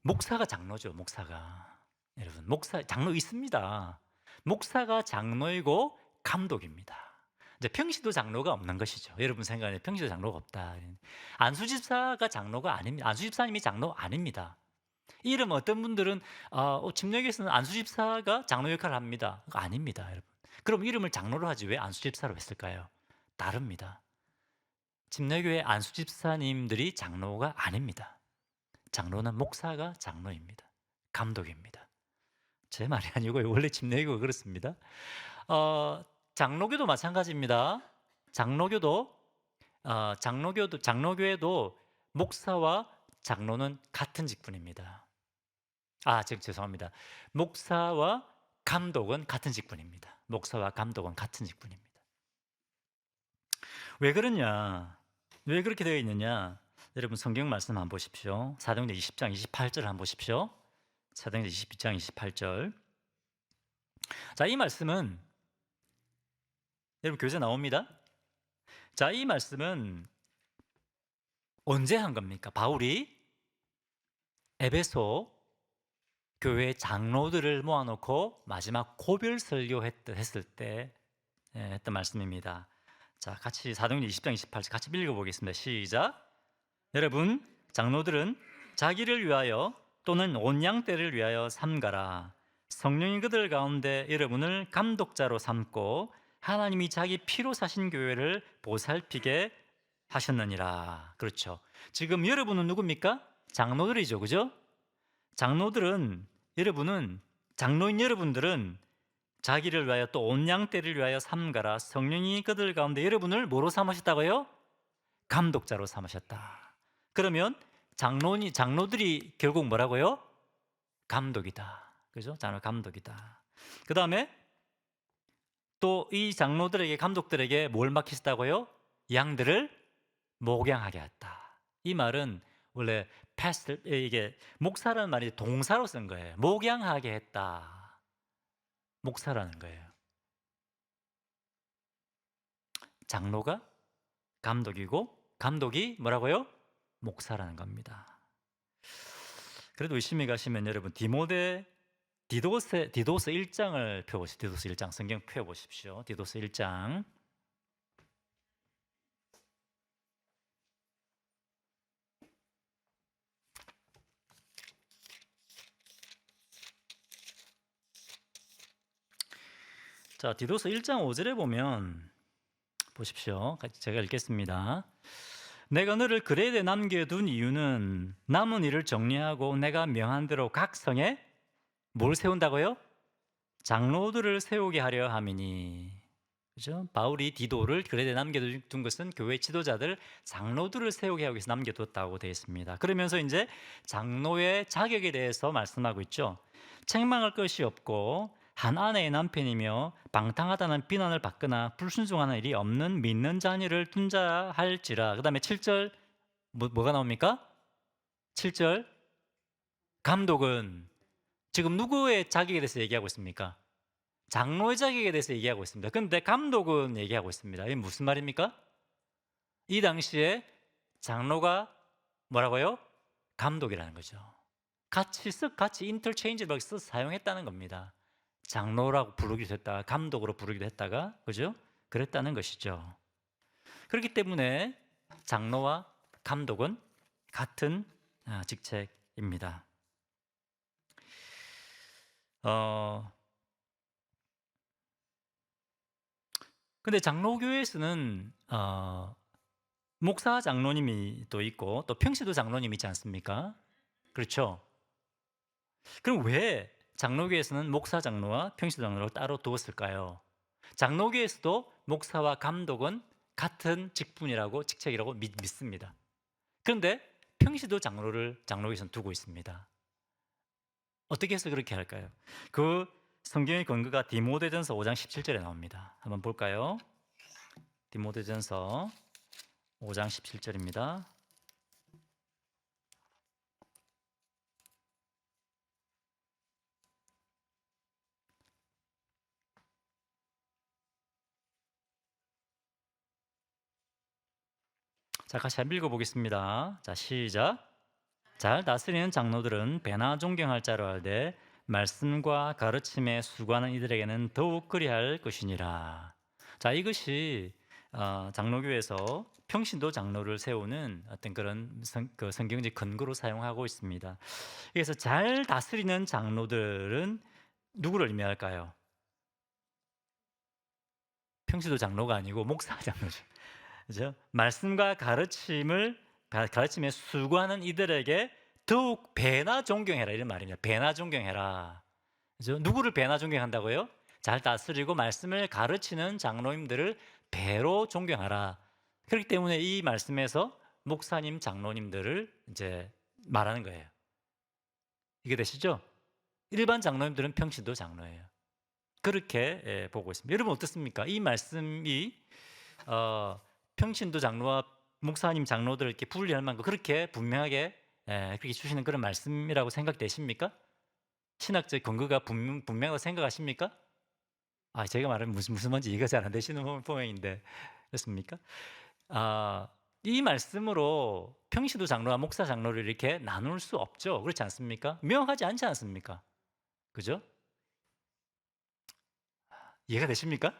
목사가 장로죠. 목사가. 여러분, 장로 있습니다. 목사가 장로이고 감독입니다. 이제 평시도 장로가 없는 것이죠. 여러분 생각에 평시도 장로가 없다. 안수집사가 장로가 아닙니다. 안수집사님이 장로 아닙니다. 이름 어떤 분들은 침례교에서는 안수집사가 장로 역할을 합니다. 아닙니다, 여러분. 그럼 이름을 장로로 하지 왜 안수집사로 했을까요? 다릅니다. 침례교회 안수집사님들이 장로가 아닙니다. 장로는 목사가 장로입니다. 감독입니다. 제 말이 아니고 원래 침례교가 그렇습니다. 장로교도 마찬가지입니다. 장로교회도 목사와 장로는 같은 직분입니다. 죄송합니다. 목사와 감독은 같은 직분입니다. 목사와 감독은 같은 직분입니다. 왜 그러냐? 왜 그렇게 되어 있느냐? 여러분 성경 말씀 한번 보십시오. 사도행전 20장 28절 한번 보십시오. 사도행전 20장 28절. 자, 이 말씀은 여러분 교재 나옵니다. 자, 이 말씀은 언제 한 겁니까? 바울이 에베소 교회 장로들을 모아놓고 마지막 고별 설교했을 때 했던 말씀입니다. 자, 같이 사도행전 20장 28절 같이 읽어보겠습니다. 시작. 여러분, 장로들은 자기를 위하여 또는 온 양떼를 위하여 삼가라. 성령이 그들 가운데 여러분을 감독자로 삼고 하나님이 자기 피로 사신 교회를 보살피게 하셨느니라. 그렇죠. 지금 여러분은 누굽니까? 장로들이죠. 그죠? 장로들은 여러분은 장로인 여러분들은 자기를 위하여 또 온 양떼를 위하여 삼가라. 성령이 그들 가운데 여러분을 뭐로 삼으셨다고요? 감독자로 삼으셨다. 그러면 장로들이 결국 뭐라고요? 감독이다. 그죠? 장로 감독이다. 그 다음에 또 이 장로들에게 감독들에게 뭘 맡기셨다고요? 양들을 목양하게 했다. 이 말은 원래 패스트 이게 목사라는 말이 동사로 쓴 거예요. 목양하게 했다. 목사라는 거예요. 장로가 감독이고 감독이 뭐라고요? 목사라는 겁니다. 그래도 의심이 가시면 여러분 디도스 1장을 펴보십시오. 디도스 1장 성경 펴보십시오. 디도스 1장 자, 디도서 1장 5절에 보면 보십시오. 같이 제가 읽겠습니다. 내가 너를 그레데 남겨둔 이유는 남은 일을 정리하고 내가 명한 대로 각 성에 뭘 세운다고요? 장로들을 세우게 하려 함이니. 그죠? 바울이 디도를 그레데 남겨둔 것은 교회 지도자들 장로들을 세우게 하기 위해서 남겨뒀다고 되어 있습니다. 그러면서 이제 장로의 자격에 대해서 말씀하고 있죠. 책망할 것이 없고 한 아내의 남편이며 방탕하다는 비난을 받거나 불순종하는 일이 없는 믿는 자녀를 둔 자 할지라. 그 다음에 7절 뭐가 나옵니까? 7절 감독은 지금 누구의 자격에 대해서 얘기하고 있습니까? 장로의 자격에 대해서 얘기하고 있습니다. 그런데 감독은 얘기하고 있습니다. 이게 무슨 말입니까? 이 당시에 장로가 뭐라고요? 감독이라는 거죠. 같이 인터체인지를 써서 사용했다는 겁니다. 장로라고 부르기도 했다가 감독으로 부르기도 했다가 그죠? 그랬다는 것이죠. 그렇기 때문에 장로와 감독은 같은 직책입니다. 근데 장로교회에서는 목사 장로님이 또 있고 또 평시도 장로님이 있지 않습니까? 그렇죠? 그럼 왜 장로교에서는 목사 장로와 평시도 장로를 따로 두었을까요? 장로교에서도 목사와 감독은 같은 직책이라고 믿습니다. 그런데 평시도 장로교에서는 두고 있습니다. 어떻게 해서 그렇게 할까요? 그 성경의 근거가 디모데전서 5장 17절에 나옵니다. 한번 볼까요? 디모데전서 5장 17절입니다. 자, 같이 한번 읽어보겠습니다. 자, 시작. 잘 다스리는 장로들은 배나 존경할 자로 알되 말씀과 가르침에 수고하는 이들에게는 더욱 그리할 것이니라. 자, 이것이 장로교에서 평신도 장로를 세우는 어떤 그런 성경적 근거로 사용하고 있습니다. 그래서 잘 다스리는 장로들은 누구를 의미할까요? 평신도 장로가 아니고 목사 장로죠. 그죠? 말씀과 가르침에 수고하는 이들에게 더욱 배나 존경해라 이런 말입니다. 배나 존경해라. 그죠? 누구를 배나 존경한다고요? 잘 다스리고 말씀을 가르치는 장로님들을 배로 존경하라. 그렇기 때문에 이 말씀에서 목사님, 장로님들을 이제 말하는 거예요. 이게 되시죠? 일반 장로님들은 평신도 장로예요. 그렇게 보고 있습니다. 여러분 어떻습니까? 이 말씀이 평신도 장로와 목사님 장로들을 이렇게 분리할 만큼 그렇게 분명하게 그렇게 주시는 그런 말씀이라고 생각되십니까? 신학적 근거가 분명하다고 생각하십니까? 제가 말하면 무슨 말인지 이해가 잘 안 되시는 모양인데 그렇습니까? 이 말씀으로 평신도 장로와 목사 장로를 이렇게 나눌 수 없죠. 그렇지 않습니까? 명확하지 않지 않습니까? 그죠? 이해가 되십니까?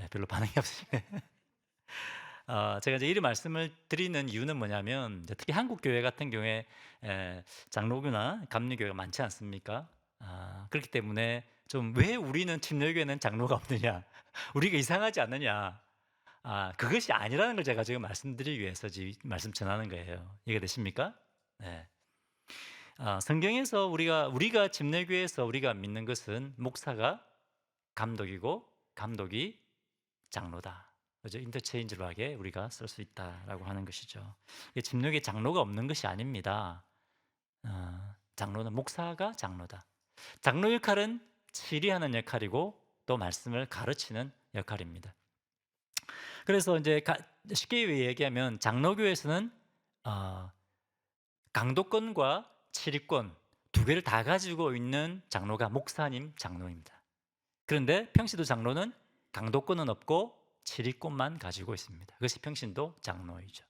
별로 반응이 없으시네. 제가 이제 이런 말씀을 드리는 이유는 뭐냐면 특히 한국 교회 같은 경우에 장로교나 감리교회가 많지 않습니까? 그렇기 때문에 좀 왜 우리는 침례교회는 장로가 없느냐, 우리가 이상하지 않느냐, 그것이 아니라는 걸 제가 지금 말씀드리기 위해서 지금 말씀 전하는 거예요. 이해되십니까? 네. 성경에서 우리가 집내교회에서 우리가 믿는 것은 목사가 감독이고 감독이 장로다. 그죠? 인터체인지로 하게 우리가 쓸 수 있다라고 하는 것이죠. 집내교회 장로가 없는 것이 아닙니다. 장로는 목사가 장로다. 장로 역할은 치리하는 역할이고 또 말씀을 가르치는 역할입니다. 그래서 이제 쉽게 얘기하면 장로교에서는 강도권과 치리권 두 개를 다 가지고 있는 장로가 목사님, 장로입니다. 그런데 평신도 장로는 강도권은 없고 치리권만 가지고 있습니다. 그것이 평신도 장로이죠.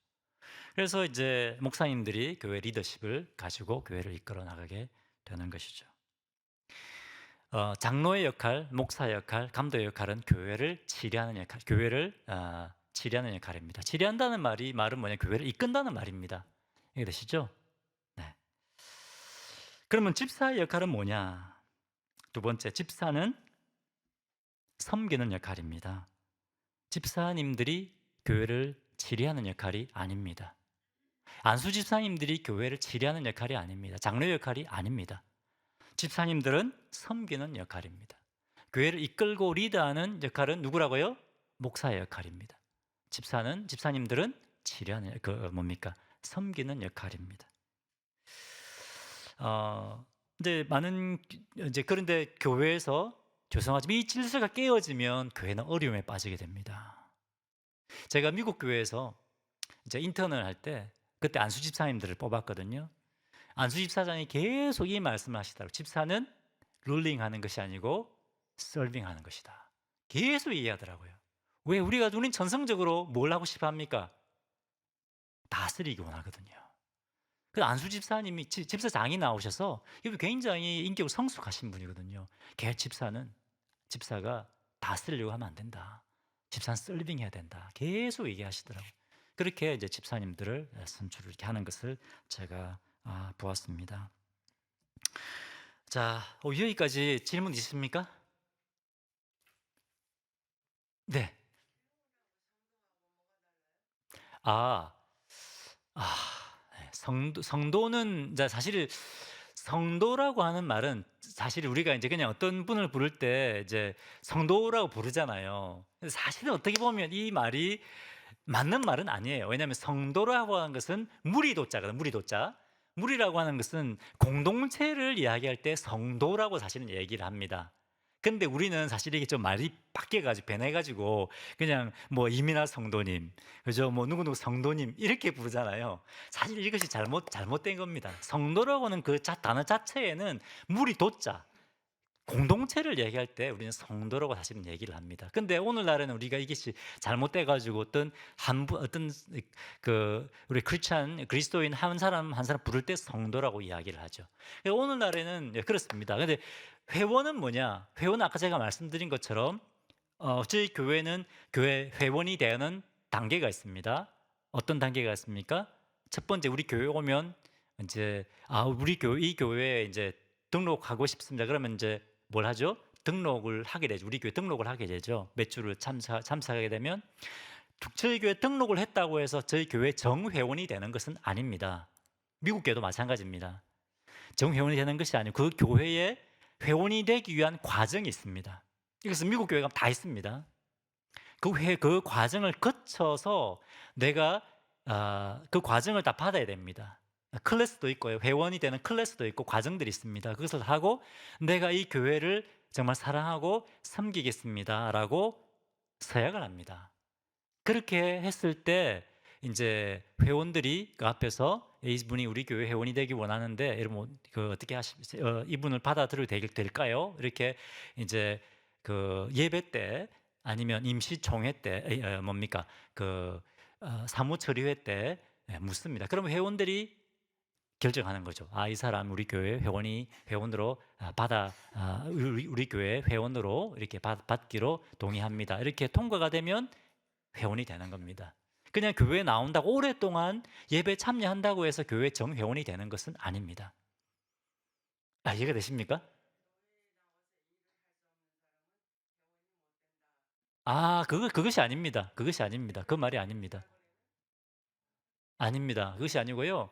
그래서 이제 목사님들이 교회 리더십을 가지고 교회를 이끌어 나가게 되는 것이죠. 장로의 역할, 목사의 역할, 감독의 역할은 교회를 치리하는 역할, 교회를 치리하는 역할입니다. 치리한다는 말은 뭐냐? 교회를 이끈다는 말입니다. 이해되시죠? 네. 그러면 집사의 역할은 뭐냐? 두 번째, 집사는 섬기는 역할입니다. 집사님들이 교회를 치리하는 역할이 아닙니다. 안수 집사님들이 교회를 치리하는 역할이 아닙니다. 장로 역할이 아닙니다. 집사님들은 섬기는 역할입니다. 교회를 이끌고 리드하는 역할은 누구라고요? 목사의 역할입니다. 집사님들은 치료하는 섬기는 역할입니다. 그런데 교회에서 죄송하지만 이 질서가 깨어지면 교회는 어려움에 빠지게 됩니다. 제가 미국 교회에서 이제 인턴을 할 때 그때 안수 집사님들을 뽑았거든요. 안수 집사장이 계속 이 말씀을 하시더라고요. 집사는 룰링하는 것이 아니고 서빙하는 것이다. 계속 얘기하더라고요. 왜 우리는 전성적으로 뭘 하고 싶어 합니까? 다스리기 원하거든요. 그 안수 집사님이 집사장이 나오셔서 이분 굉장히 인격으로 성숙하신 분이거든요. 집사가 다스리려고 하면 안 된다. 집사는 서빙해야 된다. 계속 얘기하시더라고요. 그렇게 이제 집사님들을 선출을 이렇게 하는 것을 제가 보았습니다. 자, 여기까지 질문 있습니까? 네. 성도는 이제 사실 성도라고 하는 말은 사실 우리가 이제 그냥 어떤 분을 부를 때 이제 성도라고 부르잖아요. 사실은 어떻게 보면 이 말이 맞는 말은 아니에요. 왜냐하면 성도라고 하는 것은 무리도자거든. 무리라고 하는 것은 공동체를 이야기할 때 성도라고 사실은 얘기를 합니다. 근데 우리는 사실 이게 좀 말이 바뀌어가지고 변해가지고 그냥 뭐 이민아 성도님, 그죠? 뭐 누구누구 성도님 이렇게 부르잖아요. 사실 이것이 잘못된 겁니다. 성도라고는 그 단어 자체에는 무리도자, 공동체를 얘기할 때 우리는 성도라고 사실은 얘기를 합니다. 근데 오늘날에는 우리가 이것이 잘못돼 가지고 어떤 우리 그리스도인 한 사람 부를 때 성도라고 이야기를 하죠. 오늘날에는 그렇습니다. 근데 회원은 뭐냐? 회원은 아까 제가 말씀드린 것처럼 저희 교회는 교회 회원이 되는 단계가 있습니다. 어떤 단계가 있습니까? 첫 번째, 우리 교회 오면 이제 이 교회에 이제 등록하고 싶습니다. 그러면 이제 뭘 하죠? 등록을 하게 되죠. 우리 교회 등록을 하게 되죠. 몇 주를 참석하게 되면 저희 교회 등록을 했다고 해서 저희 교회 정회원이 되는 것은 아닙니다. 미국 교회도 마찬가지입니다. 정회원이 되는 것이 아니고 그 교회에 회원이 되기 위한 과정이 있습니다. 이것은 미국 교회가 다 있습니다. 그 과정을 거쳐서 내가 그 과정을 다 받아야 됩니다. 클래스도 있고요. 회원이 되는 클래스도 있고 과정들이 있습니다. 그것을 하고 내가 이 교회를 정말 사랑하고 섬기겠습니다라고 서약을 합니다. 그렇게 했을 때 이제 회원들이 그 앞에서 이분이 우리 교회 회원이 되기 원하는데 여러분 어떻게 이분을 받아들여도 될까요? 이렇게 이제 그 예배 때 아니면 임시 총회 때 사무처리회 때 묻습니다. 그럼 회원들이 결정하는 거죠. 이 사람 우리 교회 회원으로 우리 교회 회원으로 이렇게 받기로 동의합니다. 이렇게 통과가 되면 회원이 되는 겁니다. 그냥 교회에 나온다고 오랫동안 예배 참여한다고 해서 교회 정회원이 되는 것은 아닙니다. 이해가 되십니까? 그것이 아닙니다. 그것이 아닙니다. 그 말이 아닙니다. 아닙니다. 그것이 아니고요.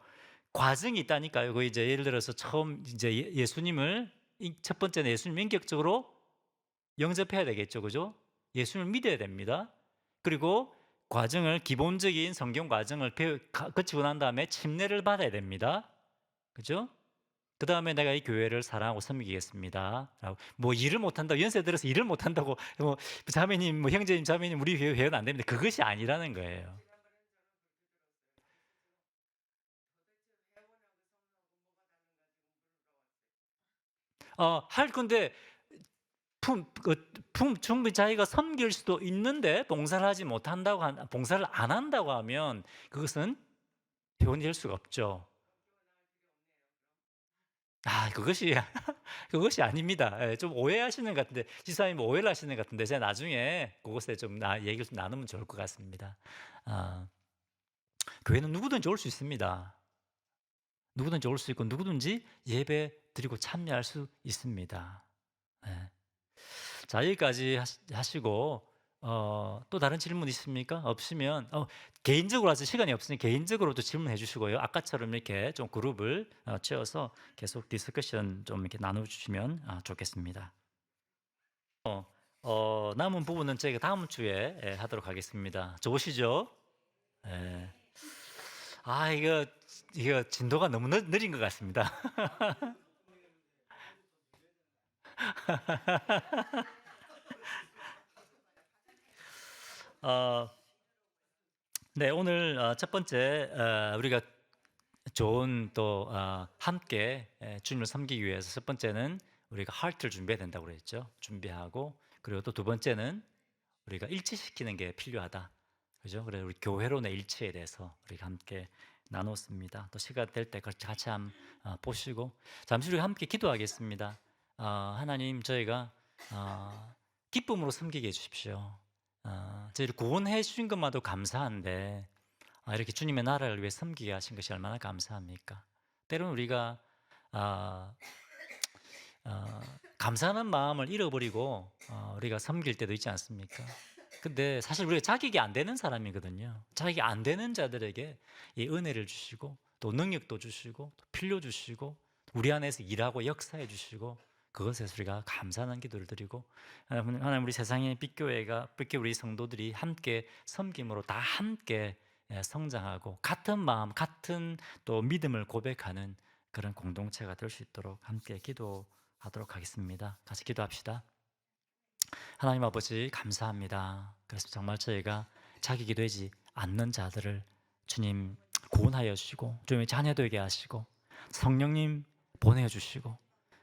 과정이 있다니까요. 그 이제 예를 들어서 처음 이제 예수님을 첫 번째는 예수님 인격적으로 영접해야 되겠죠. 그죠? 예수님을 믿어야 됩니다. 그리고 과정을 기본적인 성경 과정을 거치고 난 다음에 침례를 받아야 됩니다. 그죠? 그다음에 "내가 이 교회를 사랑하고 섬기겠습니다." 라고 뭐 일을 못 한다고 연세 들어서 일을 못 한다고 뭐 자매님 뭐 형제님 자매님 우리 교회 회원 안 됩니다. 그것이 아니라는 거예요. 할 건데 충분히 자기가 섬길 수도 있는데 봉사를 하지 못한다고 봉사를 안 한다고 하면 그것은 회원이 될 수가 없죠. 그것이 그것이 아닙니다. 예, 좀 오해하시는 것 같은데 지사님 오해를 하시는 것 같은데 제가 나중에 그것에 좀 얘기를 좀 나누면 좋을 것 같습니다. 아 교회는 누구든지 올 수 있습니다. 누구든지 올 수 있고 누구든지 예배 드리고 참여할 수 있습니다. 예. 자 여기까지 하시고 또 다른 질문 있습니까? 없으면 개인적으로 아직 시간이 없으니 개인적으로도 질문해 주시고요. 아까처럼 이렇게 좀 그룹을 채워서 계속 디스커션 좀 이렇게 나눠 주시면 좋겠습니다. 남은 부분은 저희가 다음 주에 하도록 하겠습니다. 좋으시죠? 예. 이거 진도가 너무 느린 것 같습니다. 어 네 오늘 첫 번째 우리가 좋은 또 함께 주님을 섬기기 위해서 첫 번째는 우리가 하트를 준비해야 된다고 그랬죠. 준비하고 그리고 또 두 번째는 우리가 일치시키는 게 필요하다. 그죠? 그래서 우리 교회로 내 일치에 대해서 우리가 함께 나눴습니다. 또 시간 될 때 같이 한번 보시고 잠시 우리 함께 기도하겠습니다. 하나님 저희가 기쁨으로 섬기게 해주십시오. 저희를 구원해 주신 것만도 감사한데 이렇게 주님의 나라를 위해 섬기게 하신 것이 얼마나 감사합니까? 때로는 우리가 아, 감사하는 마음을 잃어버리고 우리가 섬길 때도 있지 않습니까? 근데 사실 우리가 자격이 안 되는 사람이거든요. 자격이 안 되는 자들에게 이 은혜를 주시고 또 능력도 주시고 또 필요 주시고 우리 안에서 일하고 역사해 주시고 그것에 우리가 감사하는 기도를 드리고 하나님 우리 세상의 빛교회가 빛교 우리 성도들이 함께 섬김으로 다 함께 성장하고 같은 마음 같은 또 믿음을 고백하는 그런 공동체가 될 수 있도록 함께 기도하도록 하겠습니다. 같이 기도합시다. 하나님 아버지 감사합니다. 그래서 정말 저희가 자격이 되지 않는 자들을 주님 구원하여 주시고 주님의 자녀 되게 하시고 성령님 보내주시고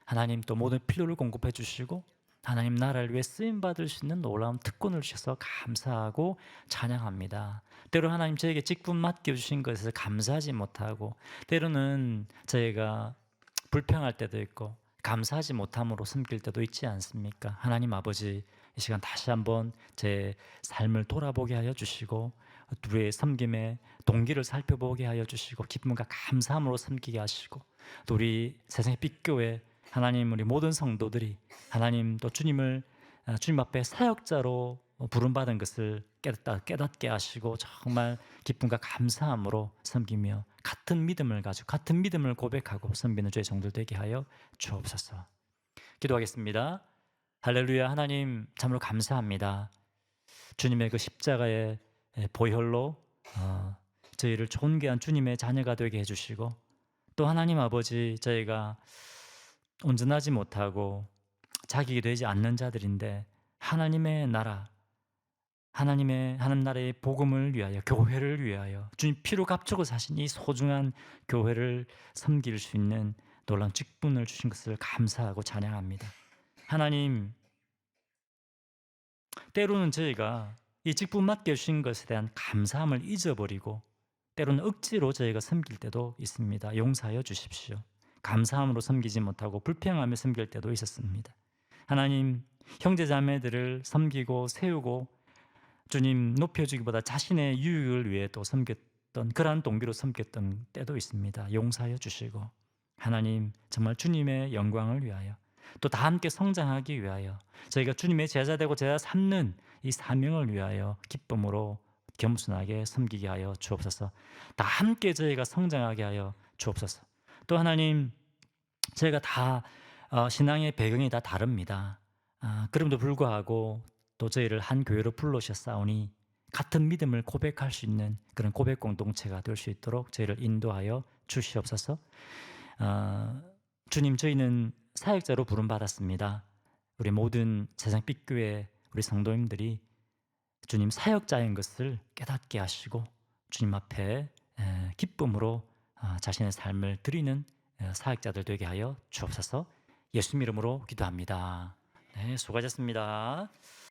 하나님 또 모든 필요를 공급해 주시고 하나님 나라를 위해 쓰임 받을 수 있는 놀라운 특권을 주셔서 감사하고 찬양합니다. 때로 하나님 저에게 직분 맡겨주신 것에 감사하지 못하고 때로는 저희가 불평할 때도 있고 감사하지 못함으로 숨길 때도 있지 않습니까? 하나님 아버지 이 시간 다시 한번 제 삶을 돌아보게 하여 주시고 우리의 섬김의 동기를 살펴보게 하여 주시고 기쁨과 감사함으로 섬기게 하시고 또 우리 세상의 빛교회 하나님 우리 모든 성도들이 하나님 또 주님을 주님 앞에 사역자로 부름받은 것을 깨닫게 하시고 정말 기쁨과 감사함으로 섬기며 같은 믿음을 가지고 같은 믿음을 고백하고 섬기는 주의 종들 되게 하여 주옵소서. 기도하겠습니다. 할렐루야. 하나님 참으로 감사합니다. 주님의 그 십자가의 보혈로 저희를 존귀한 주님의 자녀가 되게 해주시고 또 하나님 아버지 저희가 온전하지 못하고 자격이 되지 않는 자들인데 하나님의 나라 하나님 나라의 복음을 위하여 교회를 위하여 주님 피로 값주고 사신 이 소중한 교회를 섬길 수 있는 놀라운 직분을 주신 것을 감사하고 찬양합니다. 하나님 때로는 저희가 이 직분 맡겨주신 것에 대한 감사함을 잊어버리고 때로는 억지로 저희가 섬길 때도 있습니다. 용서하여 주십시오. 감사함으로 섬기지 못하고 불평하며 섬길 때도 있었습니다. 하나님 형제자매들을 섬기고 세우고 주님 높여주기보다 자신의 유익을 위해 또 섬겼던 그러한 동기로 섬겼던 때도 있습니다. 용서하여 주시고 하나님 정말 주님의 영광을 위하여 또 다 함께 성장하기 위하여 저희가 주님의 제자 되고 제자 삼는 이 사명을 위하여 기쁨으로 겸손하게 섬기게 하여 주옵소서. 다 함께 저희가 성장하게 하여 주옵소서. 또 하나님, 저희가 다 신앙의 배경이 다 다릅니다. 그럼에도 불구하고 또 저희를 한 교회로 불러주셨사오니 같은 믿음을 고백할 수 있는 그런 고백 공동체가 될 수 있도록 저희를 인도하여 주시옵소서. 주님, 저희는 사역자로 부름받았습니다. 우리 모든 세상빛교회 우리 성도님들이 주님 사역자인 것을 깨닫게 하시고 주님 앞에 기쁨으로 자신의 삶을 드리는 사역자들 되게 하여 주옵소서. 예수 이름으로 기도합니다. 네, 수고하셨습니다.